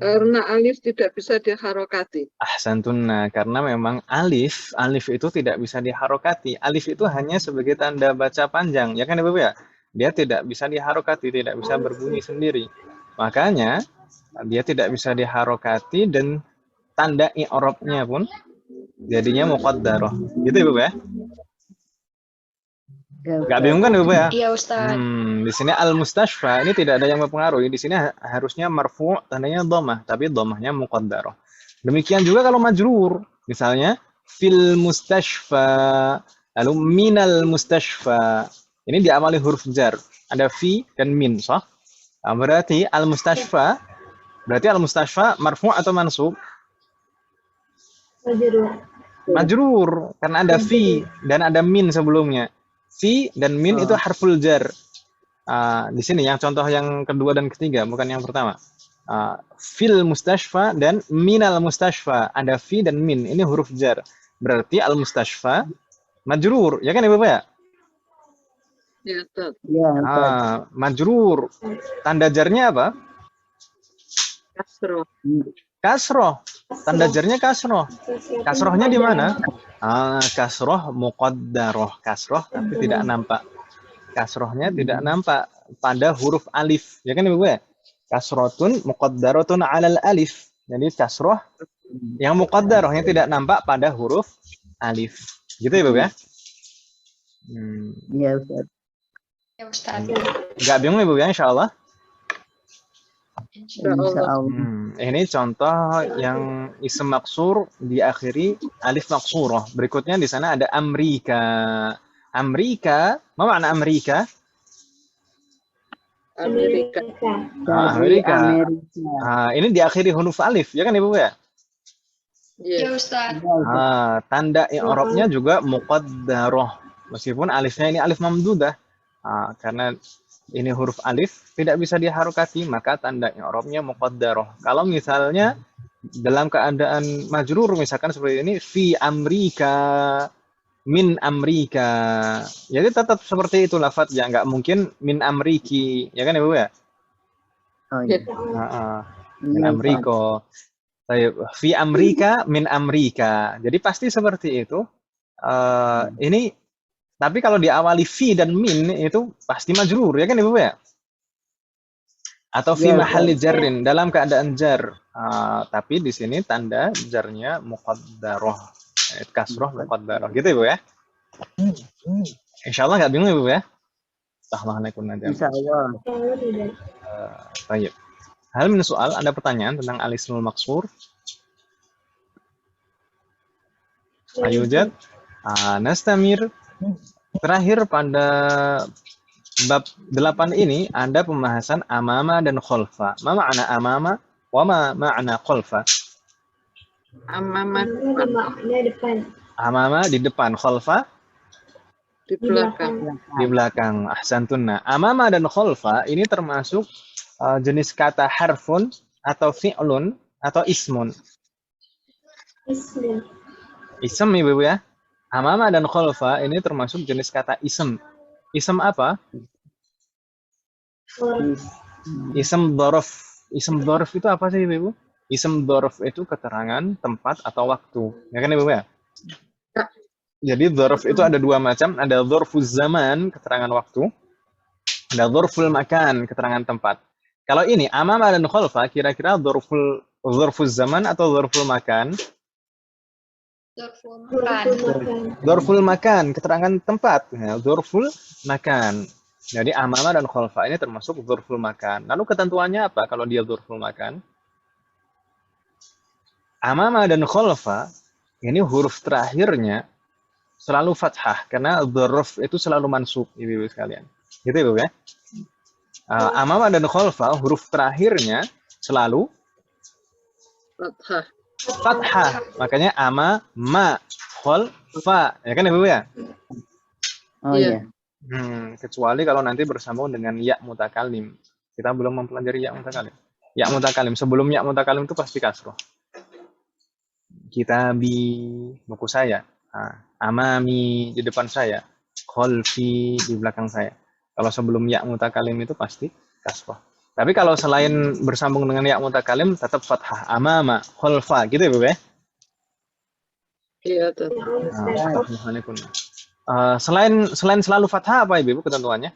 Karena alif tidak bisa diharokati. Ahsantunna, karena memang alif itu tidak bisa diharokati. Alif itu hanya sebagai tanda baca panjang, ya kan Ibu ya? Dia tidak bisa diharokati, tidak bisa berbunyi sendiri. Makanya dia tidak bisa diharokati dan tanda i'rabnya pun jadinya muqaddarah. Gitu Ibu ya? Gak bingung kan Ibu ya? Iya Ustaz. Di sini al-mustashfa ini tidak ada yang mempengaruhi. Di sini harusnya marfu' tandanya dhammah, tapi dhammahnya muqaddarah. Demikian juga kalau majrur, misalnya fil mustashfa, lalu minal mustashfa. Ini diawali huruf jar. Ada fi dan min, sah? Berarti al-mustashfa marfu' atau mansub? Majrur, karena ada fi dan ada min sebelumnya. Fi dan min itu harful jar. Di sini yang contoh yang kedua dan ketiga, bukan yang pertama. Fil mustashfa dan minal mustashfa. Ada fi dan min, ini huruf jar. Berarti al mustashfa majrur, ya kan Ibu ya? Ya, Ustaz. Majrur. Tanda jarnya apa? Kasroh. Kasroh. Tanda jarnya kasroh. Kasrohnya di mana? Kasroh muqaddarah. Kasroh tapi tidak nampak. Kasrohnya tidak nampak pada huruf alif. Ya kan Ibu ya? Kasrotun muqaddaratun alal alif. Jadi kasroh yang muqaddarahnya tidak nampak pada huruf alif. Gitu Ibu ya? Iya Ustaz. Ya Ustaz. Nggak bingung Ibu ya, insya Allah? Insya Allah. Ini contoh yang isim maksur diakhiri alif maksurah. Berikutnya di sana ada Amrika. Amrika, apa makna Amrika? Amerika. Amerika. Ini diakhiri huruf alif, ya kan Ibu ya? Ya Iya. Ustaz. Tanda i'rabnya juga muqaddarah. Meskipun alifnya ini alif mamdudah. Karena ini huruf alif tidak bisa diharokati, maka tanda i'rabnya muqaddarah. Kalau misalnya dalam keadaan majrur misalkan seperti ini fi amrika min amrika. Jadi tetap seperti itu lafadznya, nggak mungkin min amriki, ya kan Ibu ya? Min amriko. Fi amrika min amrika. Jadi pasti seperti itu. Ini tapi kalau diawali fi dan min itu pasti majrur, ya kan Ibu ya? Atau fi mahalli jarrin, dalam keadaan jar. Tapi di sini tanda jarnya muqaddarah. Kasroh muqaddarah. Gitu Ibu ya? Insya Allah nggak bingung Ibu ya? Assalamualaikum nanti. Insya Allah. Baik. Hal min soal, ada pertanyaan tentang al-ismul maksur? Ayo Jad. Nastamir. Terakhir pada bab 8 ini ada pembahasan amama dan kholfa. Ma ma'na amama wa ma ma'na kholfa? Amama depan. Amama di depan, kholfa di belakang. di belakang. Ahsantunna. Amama dan kholfa ini termasuk jenis kata harfun atau fi'lun atau ismun. Ism Ibu ya. Amama dan kholfa ini termasuk jenis kata ism. Ism apa? Ism dhorof. Ism dhorof itu apa sih Ibu? Ism dhorof itu keterangan tempat atau waktu. Ya kan Ibu ya? Jadi dhorof itu ada dua macam. Ada dhorfuz zaman, keterangan waktu. Ada dhorful makan, keterangan tempat. Kalau ini amama dan kholfa kira-kira dhorfuz zaman atau dhorful makan? Dzarful makan, keterangan tempat. Ya, dzarful makan. Jadi amama dan khalfa ini termasuk dzarful makan. Lalu ketentuannya apa kalau dia dzarful makan? Amama dan khalfa ini huruf terakhirnya selalu fathah karena dzarf itu selalu mansub, Ibu-ibu sekalian. Gitu Ibu ya. Amama dan khalfa huruf terakhirnya selalu Fathah. fathah. Makanya ama, ma, khalfa. Ya kan Ibu ya? Oh Iya. iya. Kecuali kalau nanti bersambung dengan ya mutakalim. Kita belum mempelajari ya mutakalim. Ya mutakalim, sebelum ya mutakalim itu pasti kasroh. Kitabi, buku saya. Amami, di depan saya. Khalfi, di belakang saya. Kalau sebelum ya mutakalim itu pasti kasroh. Tapi kalau selain bersambung dengan ya mutakalim tetap fathah. Amama, khalfa, gitu ya Bu ya? Iya tuh. Selain selalu fathah apa Ibu ketentuannya?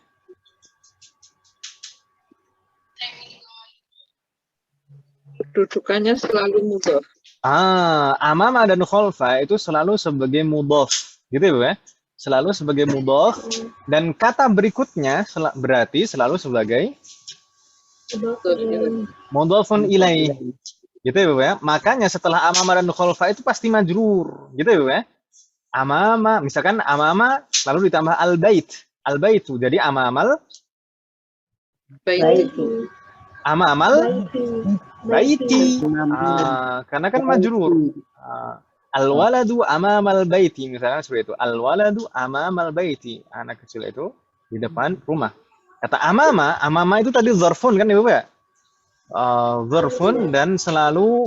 Kedudukannya selalu mudhof. Amama dan khalfa itu selalu sebagai mudhof, gitu ya Bu ya? Selalu sebagai mudhof dan kata berikutnya berarti selalu sebagai mudhofun ilaih. Gitu ya Bu ya? Makanya setelah amama dan khalfa itu pasti majrur, gitu ya Bu ya? Amama, misalkan amama lalu ditambah al-bait. Al-baitu. Jadi amamal Baik. amamal baiti. Karena kan majrur. Al-waladu amamal baiti, misalnya seperti itu. Al-waladu amamal baiti. Anak kecil itu di depan rumah. Kata amama itu tadi zarfun kan Ibu ya? Zarfun dan selalu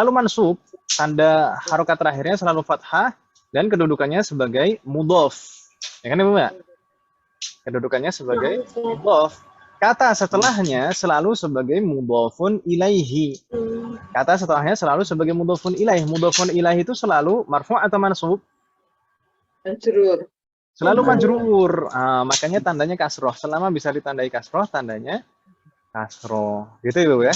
mansub, tanda harokat terakhirnya selalu fathah dan kedudukannya sebagai mudhof. Ya kan Ibu ya? Kedudukannya sebagai mudhof. Kata setelahnya selalu sebagai mudhofun ilaihi. Kata setelahnya selalu sebagai mudhofun ilaih. Mudhofun ilaih itu selalu marfu' atau mansub? Majrur. Selalu majrur. Makanya tandanya kasroh. Selama bisa ditandai kasroh, tandanya kasroh. Gitu Ibu ya?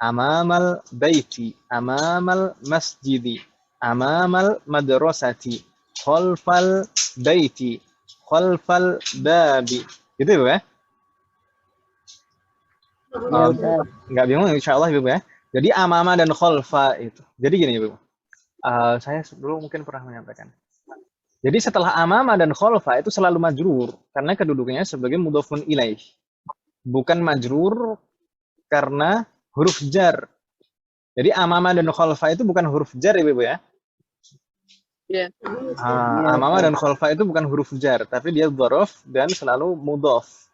Amamal baiti, amamal masjidi, amamal madrasati, khalfal baiti, khalfal babi. Gitu Ibu ya? Nggak bingung insya Allah Ibu ya. Jadi amama dan khalfa itu. Jadi gini Ibu. Saya dulu mungkin pernah menyampaikan. Jadi setelah amama dan khalfa itu selalu majrur karena kedudukannya sebagai mudhofun ilaih. Bukan majrur karena huruf jar. Jadi amama dan khalfa itu bukan huruf jar Ibu ya. Iya. Amama dan khalfa itu bukan huruf jar, tapi dia dzaraf dan selalu mudhof.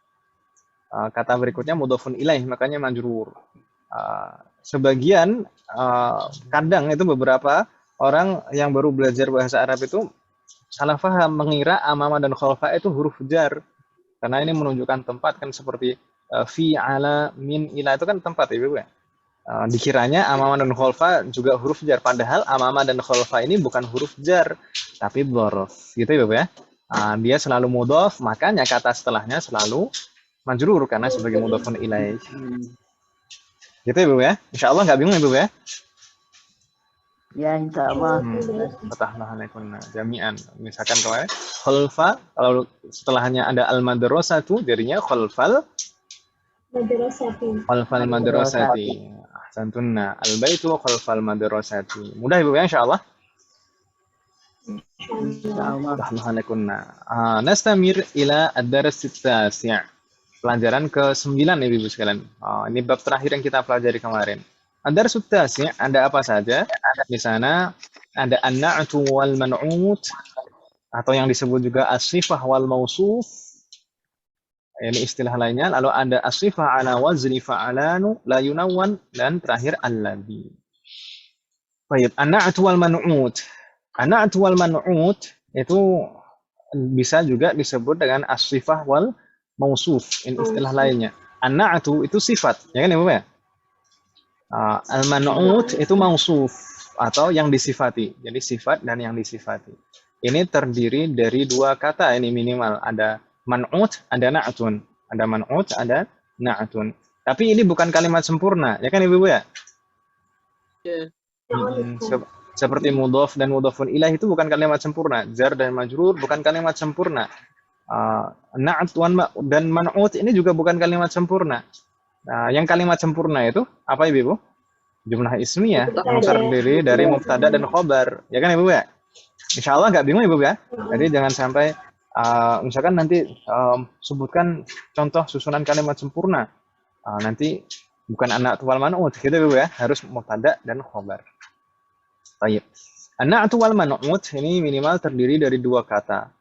Kata berikutnya mudhofun ilaih, makanya majrur. Sebagian kadang itu beberapa orang yang baru belajar bahasa Arab itu salah paham mengira amama dan khalfa itu huruf jar. Karena ini menunjukkan tempat kan seperti fi, ala, min, ila itu kan tempat Ibu ya. Dikiranya amama dan khalfa juga huruf jar, padahal amama dan khalfa ini bukan huruf jar tapi dzaraf. Gitu Ibu ya. Dia selalu mudhof, makanya kata setelahnya selalu majrur karena sebagai mudhofun ilaih. Gitu Ibu ya. Insyaallah nggak bingung Ibu ya. Ya insyaallah. Fatahna alaikum jami'an. Misalkan kalau khalfa, kalau setelahnya ada al-madrasatu jadinya khalfal madrasati. Ahsantunna. Al-baitu khalfal madrasati. Mudah Ibu ya insyaallah. Insyaallah. Nastamir ila ad-dars at-tasi'. Pelajaran ke-9 Ibu sekalian. Ini bab terakhir yang kita pelajari kemarin. Ad-dars at-tasi' ada apa saja? Di sana ada an-na'tu wal man'ut atau yang disebut juga as-sifah wal mausuf. Ini istilah lainnya. Lalu ada as-sifah ala wazni fa'alanu la yunawwan dan terakhir alladhi. Baik, an-na'tu wal man'ut. An-na'tu wal man'ut itu bisa juga disebut dengan as-sifah wal mausuf. Ini istilah lainnya. An-na'tu itu sifat, ya kan Ibu ya? Al-man'ut itu mausuf atau yang disifati. Jadi sifat dan yang disifati. Ini terdiri dari dua kata ini minimal. Ada man'ut, ada na'tun. Ada man'ut, ada na'tun. Tapi ini bukan kalimat sempurna, ya kan Ibu ya? Iya. Seperti mudhaf dan mudhafun ilaih itu bukan kalimat sempurna. Jar dan majrur bukan kalimat sempurna. Na'at dan man'ut ini juga bukan kalimat sempurna. Nah, yang kalimat sempurna itu apa Ibu? Jumlah ismiyah yang terdiri dari mubtada dan khobar. Ya kan Ibu ya? Insya Allah nggak bingung Ibu ya? Jadi jangan sampai misalkan nanti sebutkan contoh susunan kalimat sempurna. Nanti bukan an-na'tu wal man'ut gitu Ibu ya, harus mubtada dan khobar. Baik. An-na'tu wal man'ut ini minimal terdiri dari dua kata.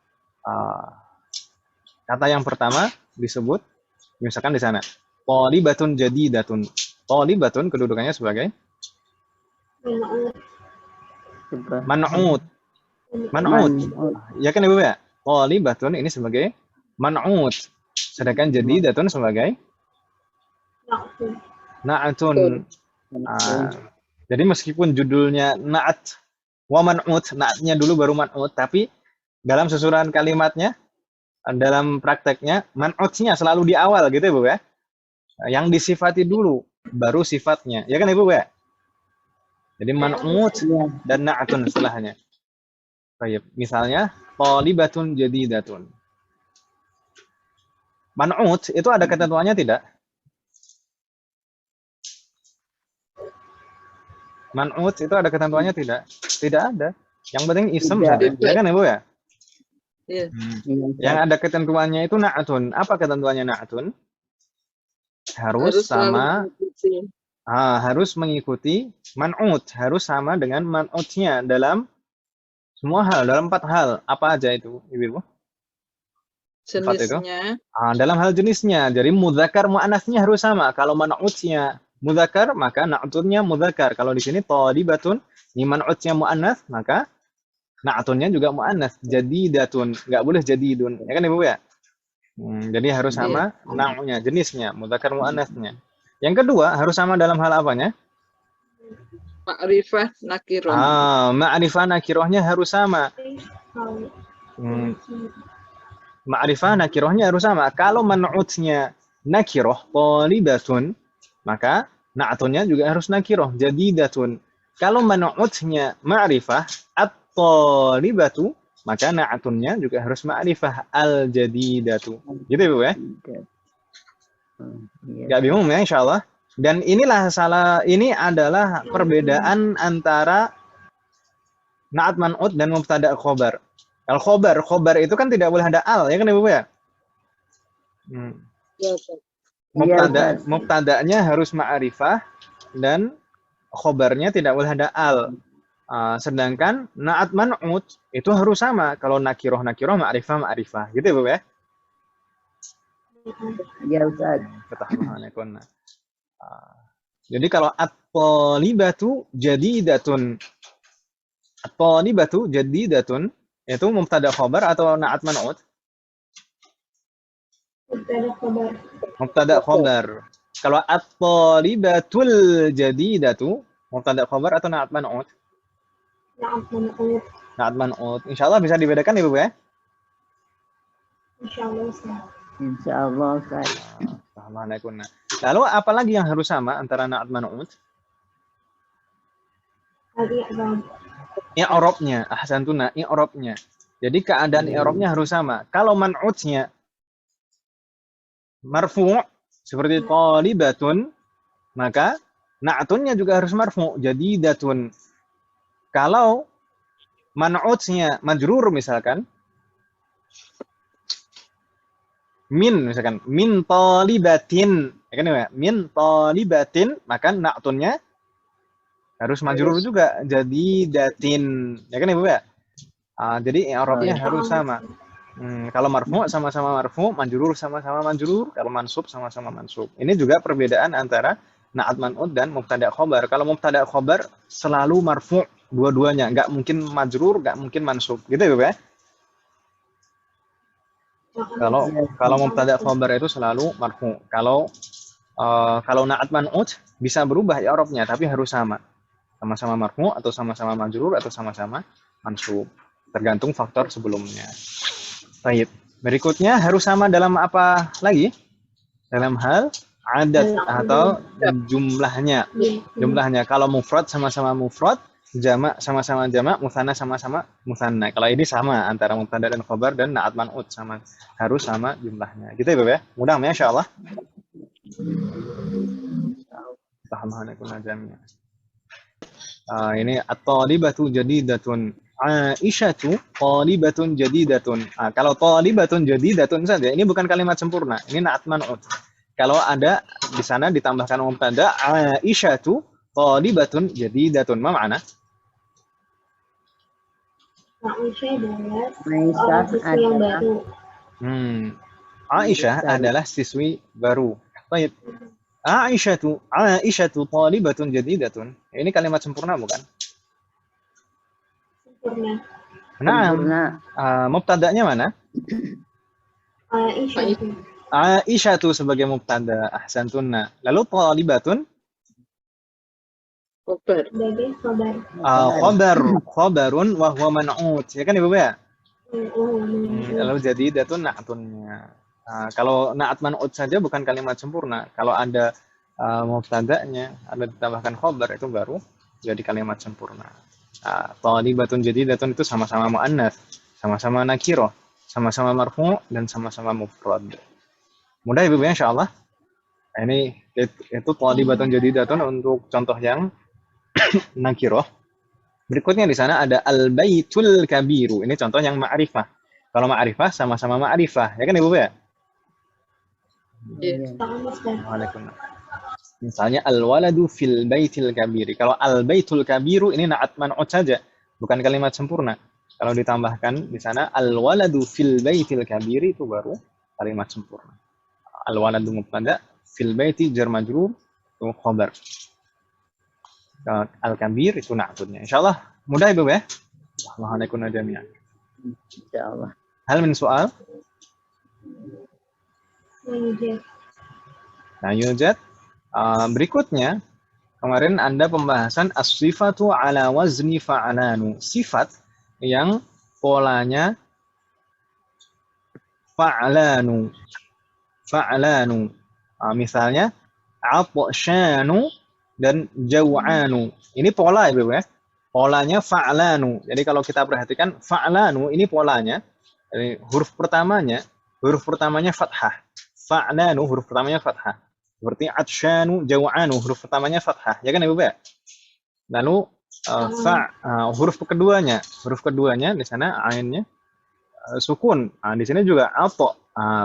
Kata yang pertama disebut misalkan di sana thalibatun jadidatun. Thalibatun kedudukannya sebagai man'ut. Man'ut. Ya kan Ibu ya? Thalibatun ini sebagai man'ut. Sedangkan jadidatun sebagai na'atun. Jadi meskipun judulnya na'at wa man'ut, na'atnya dulu baru man'ut, tapi dalam susunan kalimatnya, dalam prakteknya, man'utnya selalu di awal gitu Ibu ya. Yang disifati dulu, baru sifatnya. Ya kan Ibu ya? Jadi man'ut dan na'atun setelahnya. Baik, misalnya, thalibatun jadidatun. Man'ut itu ada ketentuannya tidak? Man'ut itu ada ketentuannya tidak? Tidak ada. Yang penting ism saja. Ya kan Ibu ya? Iya. Yang ada ketentuannya itu na'atun. Apa ketentuannya na'atun? Harus sama, harus mengikuti man'ut. Harus sama dengan man'utnya dalam semua hal, dalam 4 hal. Apa aja itu, Ibu? Jenisnya. Dalam hal jenisnya. Jadi mudzakkar muannasnya harus sama. Kalau man'utnya mudzakkar, maka na'tunnya mudzakkar. Kalau di sini thalibatun, ini man'utnya muannas, maka na'tunnya juga muannas. Jadidatun, enggak boleh jadidun. Ya kan Ibu ya? Jadi harus sama na'unya, jenisnya, mudzakkar muannasnya. Yang kedua, harus sama dalam hal apanya? Ma'rifah nakiroh. Ma'rifah nakirohnya harus sama. Ma'rifah nakirohnya harus sama. Kalau man'utnya nakiroh, thalibatun, maka na'tunnya juga harus nakiroh, jadidatun. Kalau man'utnya ma'rifah, at-thalibatu, maka na'tunnya juga harus ma'rifah, al-jadidatu. Gitu Ibu ya? Gak bingung ya insyaallah. Dan inilah ini adalah perbedaan antara na'at man'ut dan mubtada khobar. Kalau khobar itu kan tidak boleh ada al, ya kan Ibu ya? Mubtada'nya harus ma'rifah dan khobarnya tidak boleh ada al. Sedangkan na'at man'ut itu harus sama. Kalau nakiroh ma'rifah. Gitu ya Bu ya? Iya Ustaz. Jadi kalau at-thalibatu jadidatun. At-thalibatu jadidatun itu mubtada khobar atau na'at man'ut? Mubtada khobar. Kalau at-thalibatul jadidatu mubtada khobar atau na'at man'ut? Na'at man'ut. Insyaallah bisa dibedakan Ibu ya? Insyaallah Ustaz. Insyaallah Ustaz. Lalu apa lagi yang harus sama antara na'at man'ut? I'rabnya, ahsantuna, i'rabnya. Jadi keadaan i'rabnya harus sama. Kalau man'utnya marfu' seperti thalibatun, maka na'tunnya juga harus marfu', jadidatun. Kalau man'utnya majrur misalkan, misalkan min thalibatin, ya kan ya? Min thalibatin, maka na'tunnya harus majrur juga, jadidatin. Ya kan Ibu ya? Jadi i'rabnya harus sama. Kalau marfu' sama-sama marfu', majrur sama-sama majrur, kalau mansub sama-sama mansub. Ini juga perbedaan antara na'at man'ut dan mubtada khobar. Kalau mubtada khobar selalu marfu' dua-duanya, nggak mungkin majrur, nggak mungkin mansub. Gitu ya, Pak? Kalau mubtada khobar itu selalu marfu'. Kalau na'at man'ut bisa berubah i'rabnya, tapi harus sama. Sama-sama marfu' atau sama-sama majrur atau sama-sama mansub. Tergantung faktor sebelumnya. Baik. Berikutnya harus sama dalam apa lagi? Dalam hal adat atau jumlahnya. Jumlahnya kalau mufrad sama-sama mufrad, jamak sama-sama jamak, musanna sama-sama musanna. Kalau ini sama antara mubtada dan khabar dan na'at man'ut sama harus sama jumlahnya. Gitu ya, Bapak ya? Mudah ya insyaallah. Alhamdulillah jami'an. Ini at-talibatu jadidatun. Aisyatu talibatun jadidatun. Kalau talibatun jadidatun saja ini bukan kalimat sempurna. Ini na'at man'ut. Kalau ada di sana ditambahkan mubtada Aisyatu talibatun jadidatun. Ma makna? Aisyah adalah Aisyah siswa yang adalah baru. Aisyah adalah siswi baru. Baik. Aisyatu talibatun jadidatun. Ini kalimat sempurna bukan? Sempurna. Nah, sempurna. mubtada'nya mana? Aisyah. Aisyatu sebagai mubtada. Ahsantunna. Lalu talibatun Kobar. Sebagai khabar. khabarun wa huwa man'ut. Ya kan Ibu ya? Lalu jadidatun na'tunnya. Kalau na'at man'ut saja bukan kalimat sempurna. Kalau ada mubtada'nya, ada ditambahkan khabar itu baru jadi kalimat sempurna. Talibatun jadidatun itu sama-sama muannas, sama-sama nakirah, sama-sama marfu' dan sama-sama mufrad. Mudah Ibu ya insyaallah. Ini itu talibatun jadidatun untuk contoh yang nakirah. Berikutnya di sana ada al-baitul kabiru. Ini contoh yang ma'rifah. Kalau ma'rifah sama-sama ma'rifah, ya kan Ibu ya? Iya. Waalaikumsalam. Misalnya al-waladu fil baitil kabiri. Kalau al-baitul kabiru ini na'at man'ut saja, bukan kalimat sempurna. Kalau ditambahkan di sana al-waladu fil baitil kabiri itu baru kalimat sempurna. Al-waladu mubtada, fil baiti jar majrur itu khabar. Al-kabir itu na'tutnya. Insyaallah mudah Ibu ya. Assalamualaikum jami'an. Insyaallah. Hal min soal? Nah, yujad. Berikutnya, kemarin Anda pembahasan as-sifatu ala wazni fa'alanu. Sifat yang polanya fa'alanu. Fa'alanu. Misalnya, atsyanu dan jaw'anu. Ini pola Ibu ya. Polanya fa'alanu. Jadi kalau kita perhatikan fa'alanu ini polanya. Jadi huruf pertamanya fathah. Fa'alanu huruf pertamanya fathah. Seperti atsyanu, jaw'anu huruf pertamanya fathah. Ya kan Ibu ya? Lalu huruf keduanya di sana ainnya sukun. Di sini juga ato.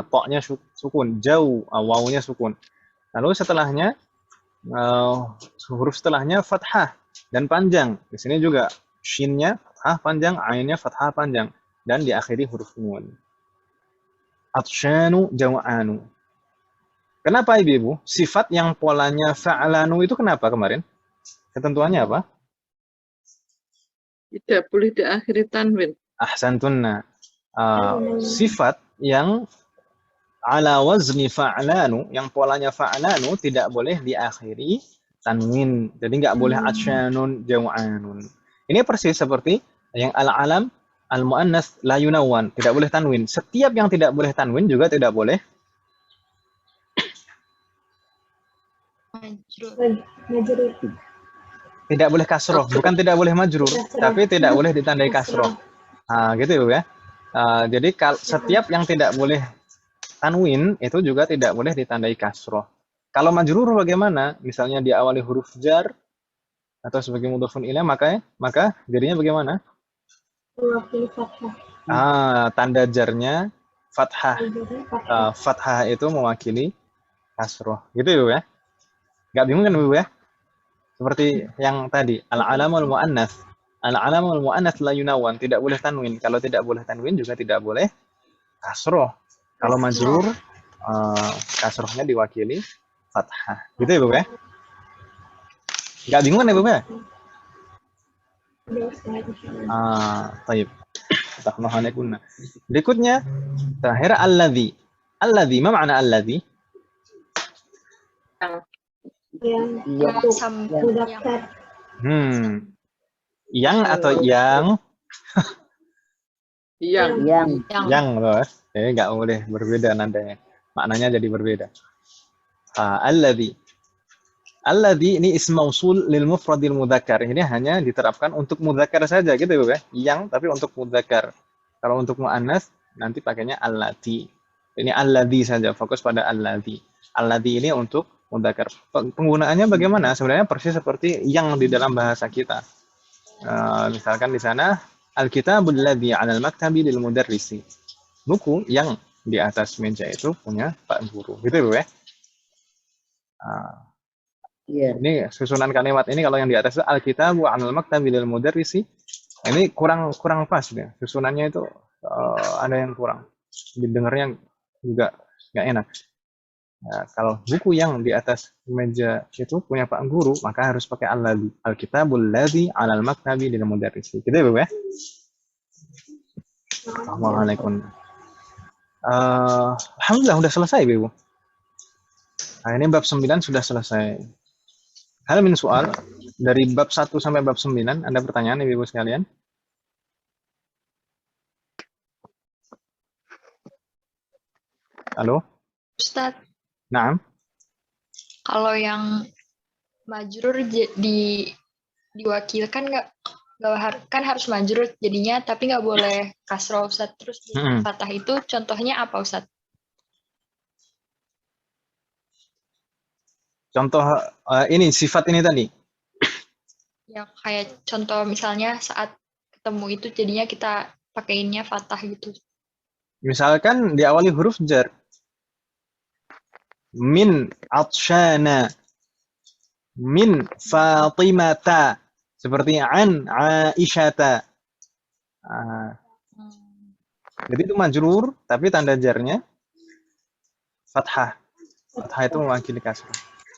To-nya sukun, wawunya sukun. Lalu setelahnya huruf setelahnya fathah dan panjang. Di sini juga shinnya fathah panjang, ainnya fathah panjang dan diakhiri huruf nun. Atsyanu jaw'anu. Kenapa Ibu? Sifat yang polanya fa'alanu itu kenapa kemarin? Ketentuannya apa? Tidak boleh diakhiri tanwin. Ahsantunna. Sifat yang ala wazni fa'lanu, yang polanya fa'lanu tidak boleh diakhiri tanwin. Jadi nggak boleh atsyanun jaw'anun. Ini persis seperti yang al-alam al-muannas la yunawwan, tidak boleh tanwin. Setiap yang tidak boleh tanwin juga tidak boleh Majrur. tidak boleh kasroh, bukan tidak boleh majrur, tapi tidak boleh ditandai kasroh. Gitu Ibu ya. Jadi setiap yang tidak boleh tanwin itu juga tidak boleh ditandai kasroh. Kalau majrur bagaimana? Misalnya diawali huruf jar atau sebagai mudhofun ilaih, maka jadinya bagaimana? Mewakili fathah. Tanda jarnya fathah. Fathah itu mewakili kasroh. Gitu Ibu ya. Nggak bingung kan Ibu ya? Seperti yang tadi, al-alamul mu'annas. Al-alamul mu'annas la yunawwan, tidak boleh tanwin. Kalau tidak boleh tanwin juga tidak boleh kasroh. Kalau majrur, kasrohnya diwakili fathah. Gitu ya Ibu ya? Nggak bingung kan Ibu ya? Taib. Berikutnya, terakhir alladhi. Alladhi, apa makna alladhi? Yang mudzakkar. Yang atau yang? Yang loh. Nggak boleh berbeda nadanya. Maknanya jadi berbeda. Alladhi. Alladzi ini ism mausul lil mufradil mudzakkar. Ini hanya diterapkan untuk mudzakkar saja gitu Ibu ya. Yang tapi untuk mudzakkar. Kalau untuk muannas nanti pakainya allati. Ini alladzi saja, fokus pada alladzi. Alladzi ini untuk mudzakkar. Penggunaannya bagaimana? Sebenarnya persis seperti yang di dalam bahasa kita. Misalkan di sana al-kitabul ladzi 'alal maktabi lil mudarrisi. Buku yang di atas meja itu punya Pak Guru. Gitu Ibu ya. Iya. Ini susunan kalimat ini kalau yang di atas itu al-kitabu 'alal maktabi lil mudarrisi. Ini kurang pas ya. Susunannya itu ada yang kurang. Didengarnya juga nggak enak. Nah, kalau buku yang di atas meja itu punya Pak Guru, maka harus pakai alladzi. Al-kitabul ladzi 'alal maktabi lil mudarrisi. Gitu ya, Bu ya? Assalamualaikum. Alhamdulillah udah selesai, Bu. Nah, ini bab 9 sudah selesai. Hal min soal dari bab 1 sampai bab 9 ada pertanyaan Ibu sekalian? Halo? Ustadz, Naam. kalau yang majrur diwakilkan nggak kan harus majrur jadinya, tapi nggak boleh kasroh Ustadz. Terus di fathah itu contohnya apa Ustadz? Contoh ini sifat ini tadi. Ya kayak contoh misalnya saat ketemu itu jadinya kita pakaiinnya fathah gitu. Misalkan diawali huruf jar. Min atshana. Min Fatimata. Seperti an Aisyata. Jadi itu majrur, tapi tanda jarnya fathah. Fathah itu mewakili kasrah.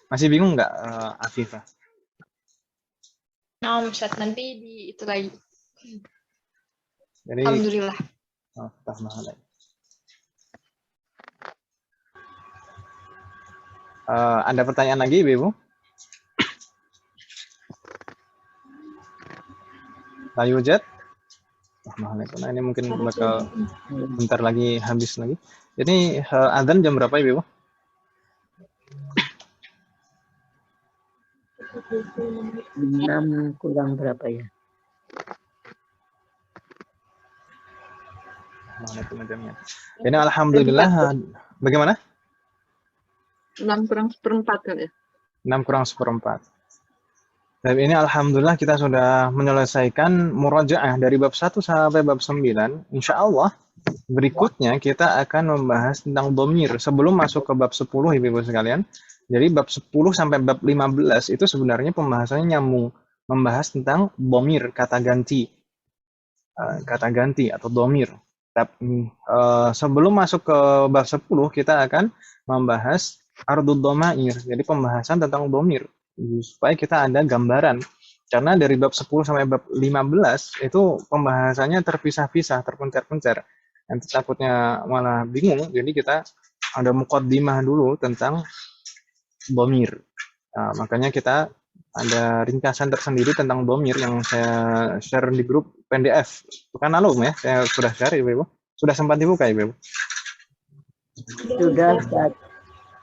Masih bingung nggak, Afifah? Nah, Ustadz, nanti di itu lagi. Jadi, alhamdulillah. Ada pertanyaan lagi, Ibu? Layujat? Nah, ini mungkin bakal bentar lagi habis lagi. Jadi adzan jam berapa, Ibu? 6 kurang berapa ya? Ini alhamdulillah. Bagaimana? 6 kurang seperempat kali ya? 6 kurang seperempat. Dan ini alhamdulillah kita sudah menyelesaikan murajaah dari bab 1 sampai bab 9. Insya Allah berikutnya kita akan membahas tentang dhamir sebelum masuk ke bab 10 Ibu-ibu sekalian. Jadi bab 10 sampai bab 15 itu sebenarnya pembahasannya nyambung, membahas tentang dhamir, kata ganti. Kata ganti atau dhamir. Tapi sebelum masuk ke bab 10 kita akan membahas ardud dhamair. Jadi pembahasan tentang dhamir supaya kita ada gambaran. Karena dari bab 10 sampai bab 15 itu pembahasannya terpisah-pisah, terpencar-pencar. Nanti takutnya malah bingung, jadi kita ada muqaddimah dulu tentang dhamir. Nah, makanya kita ada ringkasan tersendiri tentang dhamir yang saya share di grup PDF. Bukan alum ya, saya sudah share Ibu. Sudah sempat dibuka Ibu? Sudah, Ustaz.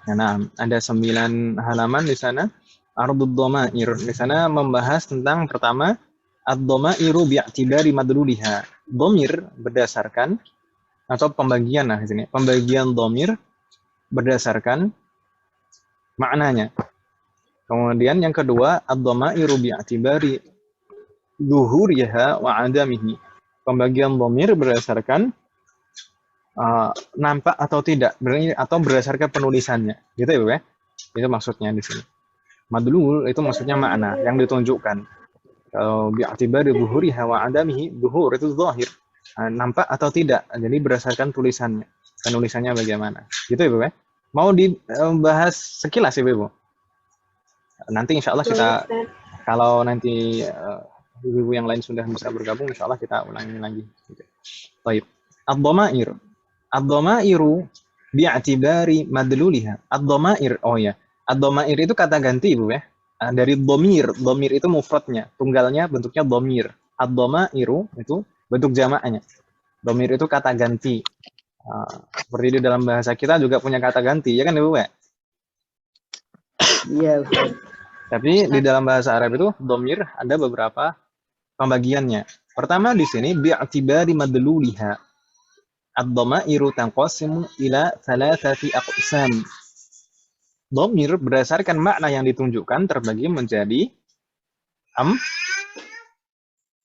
Nah, ada 9 halaman di sana. Ardud dhamair. Di sana membahas tentang pertama ad-dhamairu bi'tibari madluliha. Dhamir berdasarkan atau pembagian di sini. Pembagian dhamir berdasarkan maknanya. Kemudian yang kedua ad-dhamairu bi'tibari zuhuriha wa 'adamihi. Pembagian dhamir berdasarkan nampak atau tidak, atau berdasarkan penulisannya. Gitu ya, Bu ya? Itu maksudnya di sini. Madlul itu maksudnya makna yang ditunjukkan. Kalau bi'tibari zuhuriha wa 'adamihi, zuhur itu zahir. Nampak atau tidak. Jadi berdasarkan tulisannya. Penulisannya bagaimana. Gitu ya, Bu ya? Mau dibahas sekilas ya, Bu? Nanti insya Allah kita, kalau nanti ibu-ibu yang lain sudah bisa bergabung, insya Allah kita ulangi lagi. Baik. Ad-dhamair. Ad-dhamairu bi'tibari madluliha. Ad-dhamair, oh ya. Ad-dhamair itu kata ganti, Ibu ya. Dari dhamir. Dhamir itu mufradnya, tunggalnya bentuknya dhamir. Ad-dhamairu itu bentuk jamaknya. Dhamir itu kata ganti. Seperti di dalam bahasa kita juga punya kata ganti, ya kan Ibu ya? Iya, Ustaz. Tapi di dalam bahasa Arab itu dhamir ada beberapa pembagiannya. Pertama di sini bi'tibari madluliha. Ad-dhamairu tanqasimu ila thalathati aqsam. Dhamir berdasarkan makna yang ditunjukkan terbagi menjadi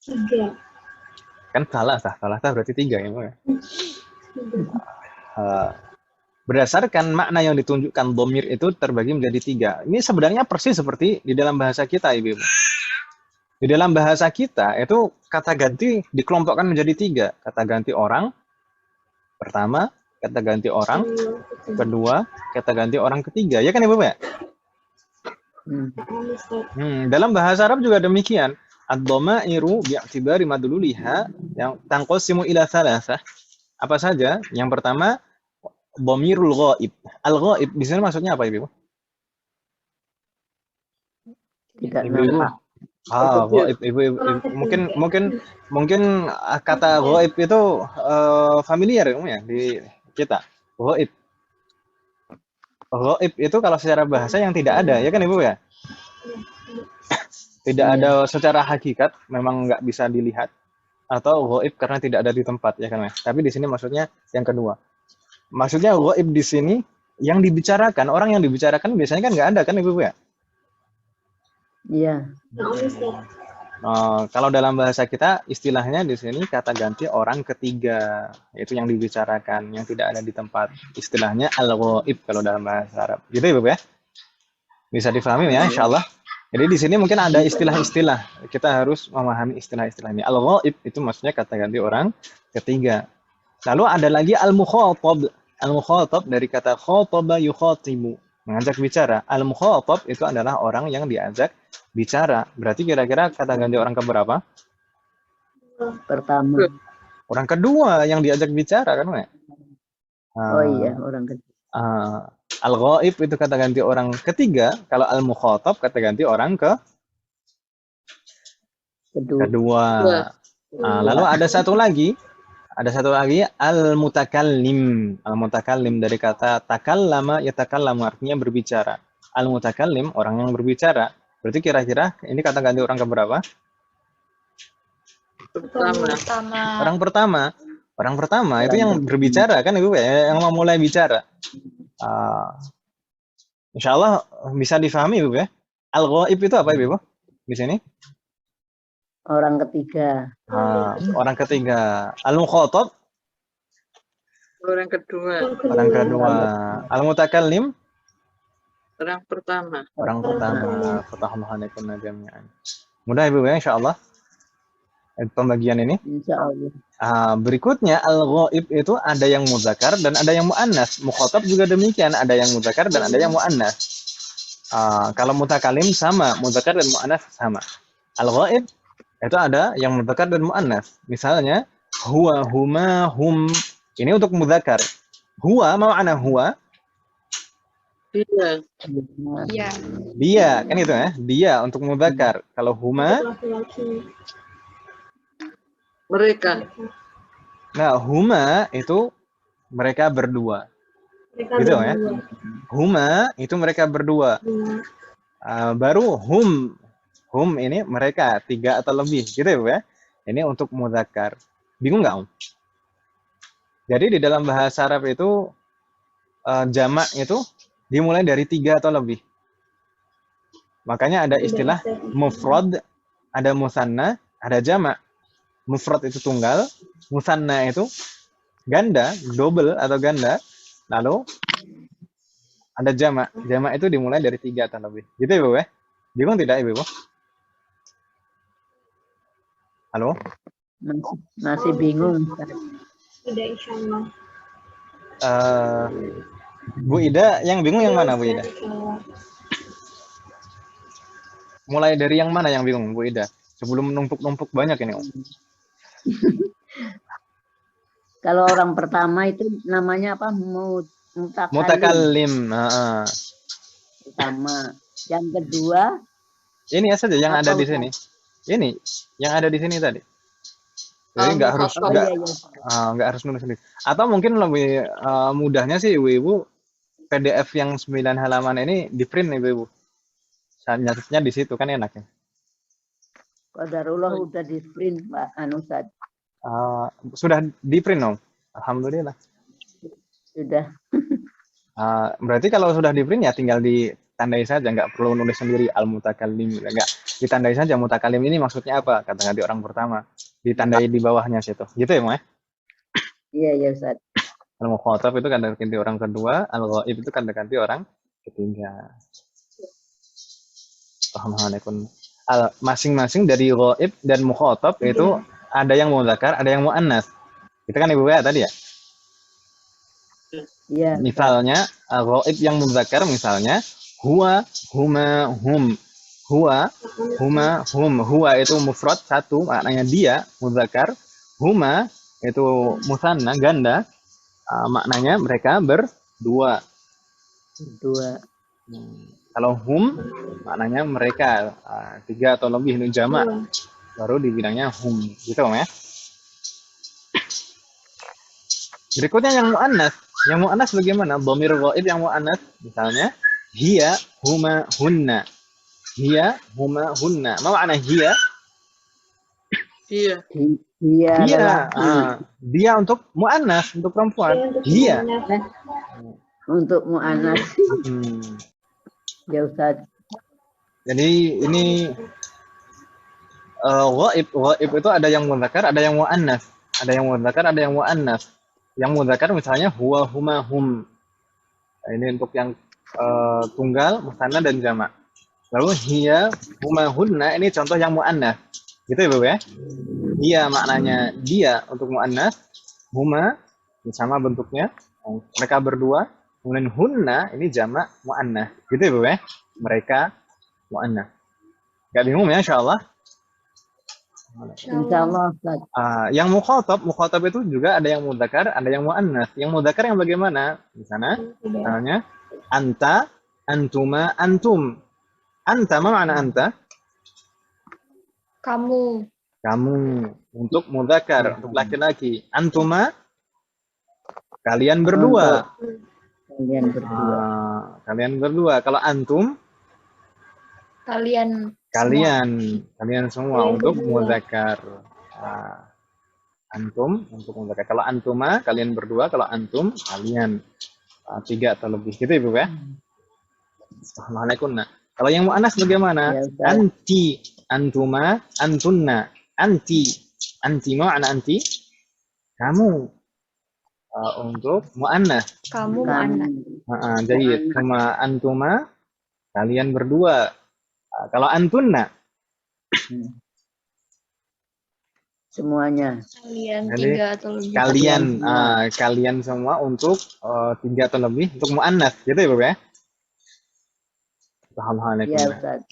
3. kan salah berarti 3 ya, Bu ya. 3. Berdasarkan makna yang ditunjukkan dhamir itu terbagi menjadi 3. Ini sebenarnya persis seperti di dalam bahasa kita, Ibu. Di dalam bahasa kita itu kata ganti dikelompokkan menjadi 3. Kata ganti orang pertama, kata ganti orang kedua, kata ganti orang ketiga. Ya kan Ibu ya? Dalam bahasa Arab juga demikian. Ad-dhamairu bi'tibari madluliha yang tanqasimu ila thalathah. Apa saja? Yang pertama dhamirul ghaib. Al-ghaib di sini maksudnya apa, Ibu? Tidak Ibu. Ghaib. Ibu. Mungkin kata ghaib itu familiar ya di kita. Ghaib. Ghaib itu kalau secara bahasa yang tidak ada, ya kan Ibu ya? Tidak ada secara hakikat, memang nggak bisa dilihat. Atau ghaib karena tidak ada di tempat, ya kan ya? Tapi di sini maksudnya yang kedua. Maksudnya ghaib di sini yang dibicarakan, orang yang dibicarakan biasanya kan nggak ada kan Ibu ya? Iya. Kalau dalam bahasa kita istilahnya di sini kata ganti orang ketiga, itu yang dibicarakan, yang tidak ada di tempat. Istilahnya al-ghaib kalau dalam bahasa Arab. Gitu Ibu ya? Bisa difahami ya insyaallah. Jadi di sini mungkin ada istilah-istilah. Kita harus memahami istilah-istilah ini. Al-ghaib itu maksudnya kata ganti orang ketiga. Lalu ada lagi al-mukhatab. Al-mukhatab dari kata khataba yukhatibu, mengajak bicara. Al-mukhatab itu adalah orang yang diajak bicara. Berarti kira-kira kata ganti orang keberapa? Pertama. Orang kedua yang diajak bicara kan, ya? Oh iya, orang kedua. Al-ghaib itu kata ganti orang ketiga, kalau al-mukhatab kata ganti orang kedua. Lalu ada satu lagi al-mutakallim. Al-mutakallim dari kata takallama yatakallamu, artinya berbicara. Al-mutakallim orang yang berbicara. Berarti kira-kira ini kata ganti orang keberapa? Orang pertama itu yang berbicara kan Ibu ya, yang memulai bicara. Insya Allah bisa difahami Ibu ya. Al-ghaib itu apa Ibu di sini? Orang ketiga. Orang ketiga. Al-mukhatab? Orang kedua. Orang kedua. Al-mutakallim? Orang pertama. Orang pertama. Fatahullahu jami'an. Mudah Ibu ya insya Allah. Pembagian ini. Insya Allah. Berikutnya al-ghaib itu ada yang muzakkar dan ada yang muannas. Mukhatab juga demikian, ada yang muzakkar dan ada yang muannas. Kalau mutakallim sama, muzakkar dan muannas sama. Al-ghaib itu ada yang muzakkar dan muannas. Misalnya huwa, huma, hum. Ini untuk muzakkar. Huwa makna huwa? Dia, kan itu ya? Dia untuk muzakkar. Kalau huma? Mereka. Nah, huma itu mereka berdua. Gitu ya. Huma itu mereka berdua. Baru hum. Hum ini mereka 3 atau lebih. Gitu ya. Ini untuk muzakkar. Bingung nggak Om? Jadi di dalam bahasa Arab itu jamak itu dimulai dari 3 atau lebih. Makanya ada istilah mufrad, ada musanna, ada jamak. Mufrad itu tunggal, musanna itu ganda, double atau ganda. Lalu ada jamak. Jamak itu dimulai dari 3 atau lebih. Gitu Ibu ya? Bingung tidak Ibu? Halo? Masih bingung. Tidak insyaallah. Bu Ida, yang bingung yang mana Bu Ida? Mulai dari yang mana yang bingung Bu Ida? Sebelum numpuk-numpuk banyak ini Om. Kalau orang pertama itu namanya apa? Mutakallim. Pertama. Yang kedua? Ini saja yang ada di sini. Ini yang ada di sini tadi. Jadi nggak harus nulis sendiri. Atau mungkin lebih mudahnya sih ibu-ibu PDF yang 9 halaman ini di print ibu-ibu. nyatetnya di situ kan enak ya. Qadarullah udah di print Pak Anusad. Sudah di print dong. Alhamdulillah. Sudah. Berarti kalau sudah di print ya tinggal ditandai saja, nggak perlu nulis sendiri al-mutakallim, nggak ditandai saja mutakallim ini maksudnya apa, kata ganti orang pertama, ditandai di bawahnya situ, gitu ya Mas? Iya ya Ustaz. Al-mukhatab itu kata ganti orang kedua, al-ghaib itu kata ganti orang ketiga. Alhamdulillah. Masing-masing dari ghaib dan mukhatab itu ada yang muzakkar, ada yang muannas. Kita kan Ibu ya tadi ya? Iya. Misalnya ghaib yang muzakkar misalnya huwa, huma, hum. Huwa, huma, hum. Huwa itu mufrad satu, maknanya dia muzakkar. Huma itu musanna ganda, maknanya mereka berdua. Kalau hum maknanya mereka tiga atau lebih itu jamak, baru dibilangnya hum, gitu ya. Berikutnya yang muannas. Yang muannas bagaimana? Dhamir ghaib yang muannas misalnya hiya, huma, hunna. Hiya, huma, hunna. Apa makna hiya? Iya. Iya. Dia untuk muannas, untuk perempuan. Hiya. Untuk muannas. Ya Ustaz. Jadi ini ghaib itu ada yang muzakkar, ada yang muannas. Ada yang muzakkar, ada yang muannas. Yang muzakkar misalnya huwa, huma, hum. Nah, ini untuk yang tunggal, musanna dan jamak. Lalu hiya, huma, hunna ini contoh yang muannas. Gitu ya, Bu ya? Hiya maknanya dia untuk muannas, huma sama bentuknya mereka berdua. Kemudian hunna ini jamak muannas. Gitu ya, Bu ya? Mereka muannas. Gak bingung ya, insyaallah? Insyaallah Ustaz. Yang mukhatab itu juga ada yang mudzakkar, ada yang muannas. Yang mudzakkar yang bagaimana? Misalnya anta, antuma, antum. Anta, apa makna anta? Kamu. Kamu untuk mudzakkar, untuk laki-laki. Antuma kalian berdua. Kalian berdua. Kalau antum Kalian semua untuk mudzakkar. Antum untuk mudzakkar. Kalau antuma kalian berdua, kalau antum kalian tiga atau lebih. Gitu Ibu ya. Assalamualaikum. Kalau yang muannas bagaimana? Ya, anti, antuma, antunna. Anti makna anti? Kamu. Untuk muannas. Kamu muannas. Jadi sama antuma kalian berdua. Kalau antunna semuanya. Kalian jadi, tiga atau lebih. Kalian semua untuk tiga atau lebih untuk muannas, gitu ya Bu ya? Ya Ustaz.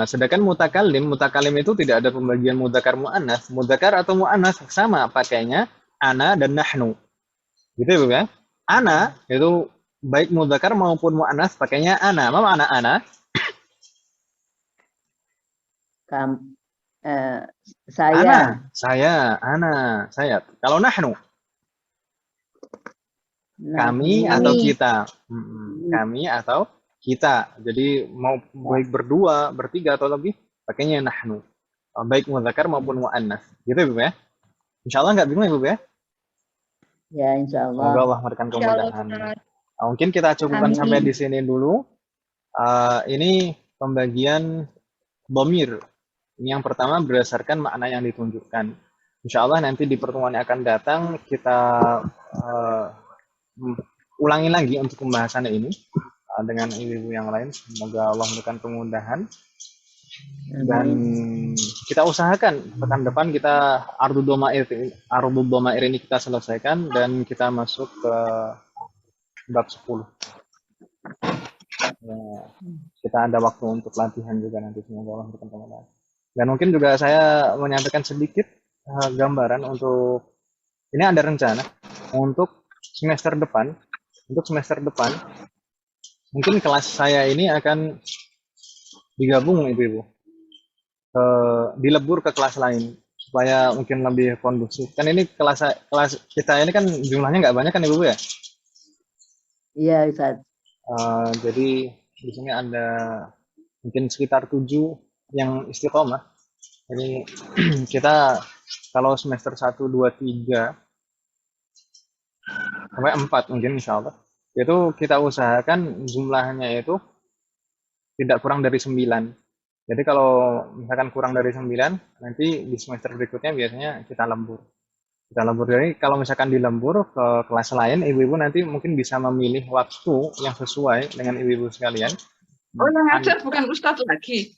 Sedangkan mutakallim itu tidak ada pembagian mudzakkar muannas. Mudzakkar atau muannas sama pakainya ana dan nahnu. Gitu ya Bu ya? Ana itu baik mudzakkar maupun muannas pakainya ana. Apa makna ana? Saya. Kalau nahnu? Kami atau kita. Kami atau kita. Jadi mau baik berdua, bertiga atau lebih, pakainya nahnu. Baik mudzakkar maupun muannas. Gitu ya, Bu ya? Insyaallah nggak bingung ya, Bu ya? Ya, insyaallah. Semoga Allah memberikan kemudahan. Mungkin kita cukupkan sampai di sini dulu. Ini pembagian dhamir. Ini yang pertama berdasarkan makna yang ditunjukkan. Insyaallah nanti di pertemuan yang akan datang kita ulangi lagi untuk pembahasannya ini dengan ibu-ibu yang lain. Semoga Allah memberikan kemudahan. Dan kita usahakan pekan depan kita ardud dhamair ini kita selesaikan dan kita masuk ke bab 10. Ya, kita ada waktu untuk latihan juga nanti, semoga Allah memberikan kemudahan. Dan mungkin juga saya menyampaikan sedikit gambaran untuk ini ada rencana untuk semester depan. Untuk semester depan mungkin kelas saya ini akan digabung ibu-ibu, dilebur ke kelas lain supaya mungkin lebih kondusif. Kan ini kelas kita ini kan jumlahnya nggak banyak kan ibu ya? Iya Ustaz. Jadi di sini ada mungkin sekitar 7 yang istiqomah. Jadi kita kalau semester 1, 2, 3 sampai 4 mungkin insya Allah, itu kita usahakan jumlahnya itu tidak kurang dari 9. Jadi kalau misalkan kurang dari 9, nanti di semester berikutnya biasanya kita lembur. Jadi kalau misalkan di lembur ke kelas lain, ibu-ibu nanti mungkin bisa memilih waktu yang sesuai dengan ibu-ibu sekalian. Oh, yang ngajar bukan Ustadz lagi.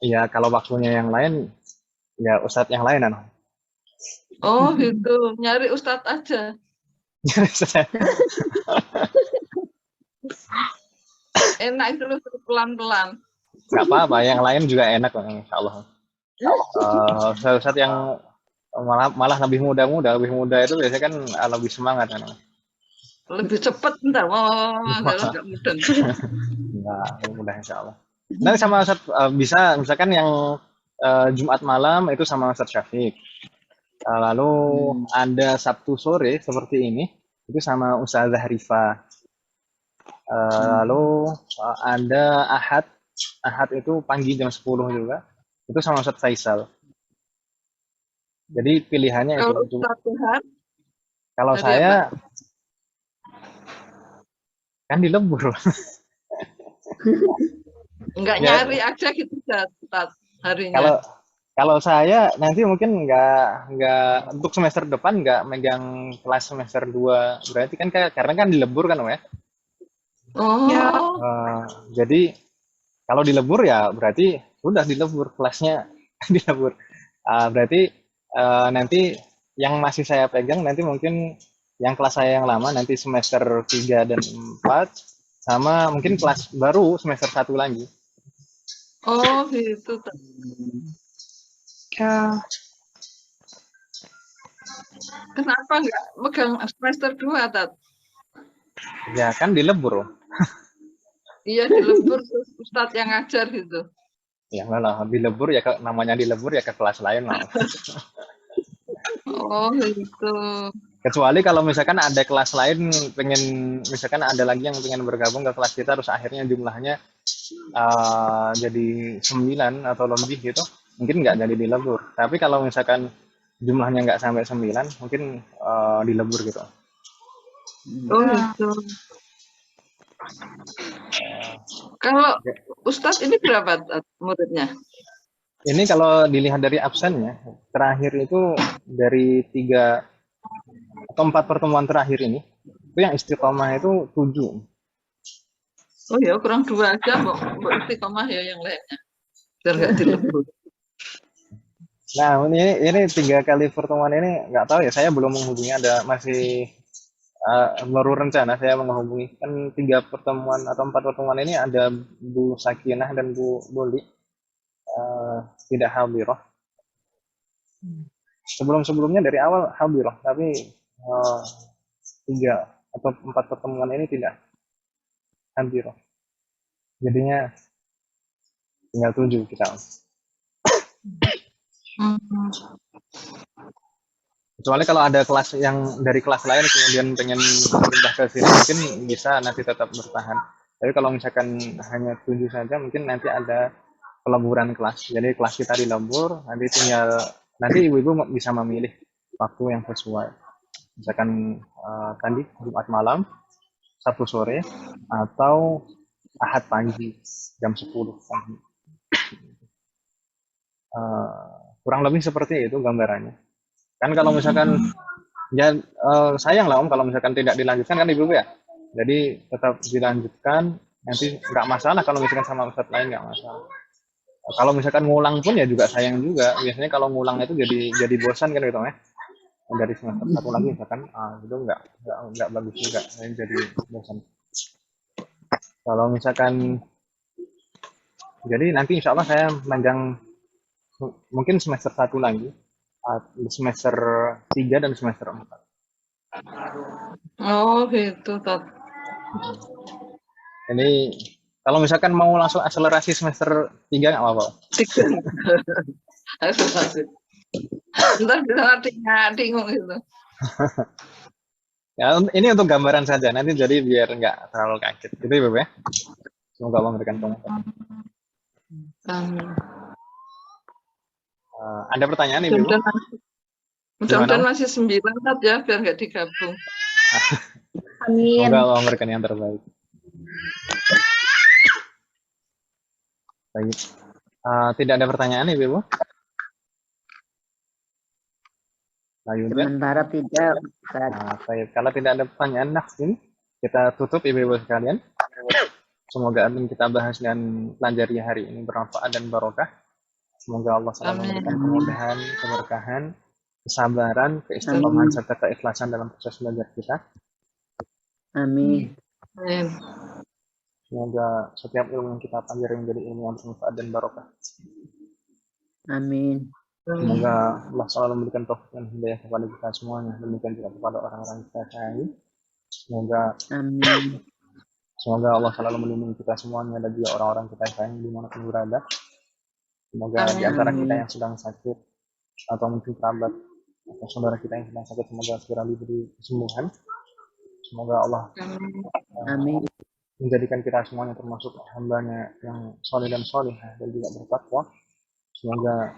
Ya kalau waktunya yang lain, ya Ustadz yang lain. Oh gitu, nyari Ustadz aja. Enak itu loh, pelan-pelan. Nggak apa-apa, yang lain juga enak insya Allah. Ustadz yang malah lebih muda itu biasanya kan lebih semangat kan. Lebih cepat ntar, nggak mudah. Nggak mudah insya Allah. Nanti sama Ustadz bisa misalkan yang Jumat malam itu sama Ustadz Syafiq. Lalu ada Sabtu sore seperti ini itu sama Ustazah Rifa. Lalu ada Ahad itu pagi jam 10 juga itu sama Ustadz Faisal. Jadi pilihannya Kalau itu. Kalau saya kan di lembur. Enggak nyari aja gitu Ustadz harinya. Kalau saya nanti mungkin nggak untuk semester depan nggak megang kelas semester 2, berarti kan karena kan dilebur kan ya. Oh. Jadi kalau dilebur ya berarti sudah dilebur kelasnya dilebur. Berarti nanti yang masih saya pegang nanti mungkin yang kelas saya yang lama nanti semester 3 dan 4 sama mungkin kelas baru semester 1 lagi. Oh gitu. Ya. Kenapa nggak megang semester 2, Tat? Ya kan dilebur. Iya dilebur terus Ustadz yang ngajar gitu. Ya enggak lah, dilebur ya namanya dilebur ya ke kelas lain lah. Oh gitu. Kecuali kalau misalkan ada kelas lain misalkan ada lagi yang pengen bergabung ke kelas kita terus akhirnya jumlahnya jadi 9 atau lebih gitu, mungkin nggak jadi dilebur. Tapi kalau misalkan jumlahnya nggak sampai 9, mungkin dilebur gitu. Oh gitu. Kalau Ustadz ini berapa muridnya? Ini kalau dilihat dari absennya, terakhir itu dari 3 atau 4 pertemuan terakhir ini, itu yang istiqomah itu 7. Oh ya, kurang 2 aja kok istiqomah ya yang lainnya. Biar nggak dilebur. Nah, ini 3 kali pertemuan ini nggak tahu ya, saya belum menghubungi, masih baru rencana saya menghubungi. Kan 3 pertemuan atau 4 pertemuan ini ada Bu Sakinah dan Bu Doli tidak hadirah. Sebelumnya dari awal hadirah, tapi 3 atau 4 pertemuan ini tidak hadirah. Jadinya tinggal 7 kita. Kecuali kalau ada kelas yang dari kelas lain kemudian pengen pindah ke sini, mungkin bisa nanti tetap bertahan. Tapi kalau misalkan hanya 7 saja, mungkin nanti ada peleburan kelas. Jadi kelas kita dilebur, nanti ibu-ibu bisa memilih waktu yang sesuai. Misalkan tadi Jumat malam, Sabtu sore, atau Ahad pagi jam 10 pagi. Kurang lebih seperti itu gambarannya. Kan kalau misalkan sayang lah Om kalau misalkan tidak dilanjutkan kan ibu ya. Jadi tetap dilanjutkan, nanti nggak masalah kalau misalkan sama ustadz lain nggak masalah. Kalau misalkan ngulang pun ya juga sayang juga. Biasanya kalau ngulang itu jadi bosan kan gitu ya. Dari semester 1 lagi misalkan itu nggak bagus juga, jadi bosan. Kalau misalkan jadi nanti insya Allah saya panjang mungkin semester 1 lagi, semester 3 dan semester 4. Oh gitu, Tat. Ini kalau misalkan mau langsung akselerasi semester 3 nggak apa-apa. Akselerasi. Ntar bisa bingung gitu. Ya, ini untuk gambaran saja, nanti jadi biar nggak terlalu kaget. Gitu Ibu ya? Semoga Allah memberikan kemudahan. Amin. Ada pertanyaan Ibu? Mudah-mudahan masih 9 ya, biar nggak digabung. Amin. Semoga Allah memberikan yang terbaik. Baik. Tidak ada pertanyaan Ibu? Sementara tidak. Baik. Kalau tidak ada pertanyaan, ini kita tutup Ibu sekalian. Semoga apa yang kita bahas dan pelajari hari ini bermanfaat dan barokah. Semoga Allah selalu memberikan kemudahan, keberkahan, kesabaran, keistiqomahan serta keikhlasan dalam proses belajar kita. Amin. Semoga setiap ilmu yang kita pelajari menjadi ilmu yang bermanfaat dan barokah. Amin. Semoga Allah selalu memberikan taufik dan hidayah kepada kita semuanya, demikian juga kepada orang-orang yang kita sayangi. Semoga Allah selalu melindungi kita semuanya dan juga orang-orang kita sayangi dimanapun berada. Semoga di antara kita yang sedang sakit atau mungkin kerabat atau saudara kita yang sedang sakit, semoga segera diberi kesembuhan. Semoga Allah menjadikan kita semuanya termasuk hambanya yang soleh dan solihah dan juga bertakwa. Semoga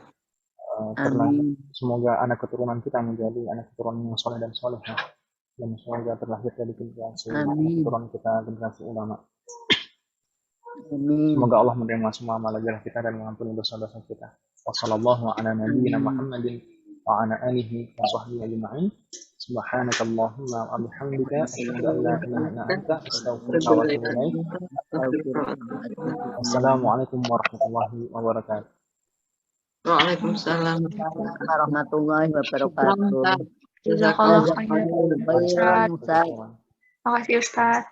anak keturunan kita menjadi anak keturunan yang soleh dan solihah, dan semoga terlahir dari generasi keturunan kita, generasi ulama. Semoga Allah menerima semua amal ajaran kita dan mengampuni dosa-dosa kita. Wassallallahu ala nabiyyina Muhammadin wa ala alihi wa sahbihi ajma'in. Subhanakallahumma wa bihamdika asyhadu an la ilaha illa anta astaghfiruka wa atubu ilaik. Assalamualaikum warahmatullahi wabarakatuh. Waalaikumsalam warahmatullahi wabarakatuh. Jazakallah khairan. Ustaz. Makasih Ustaz.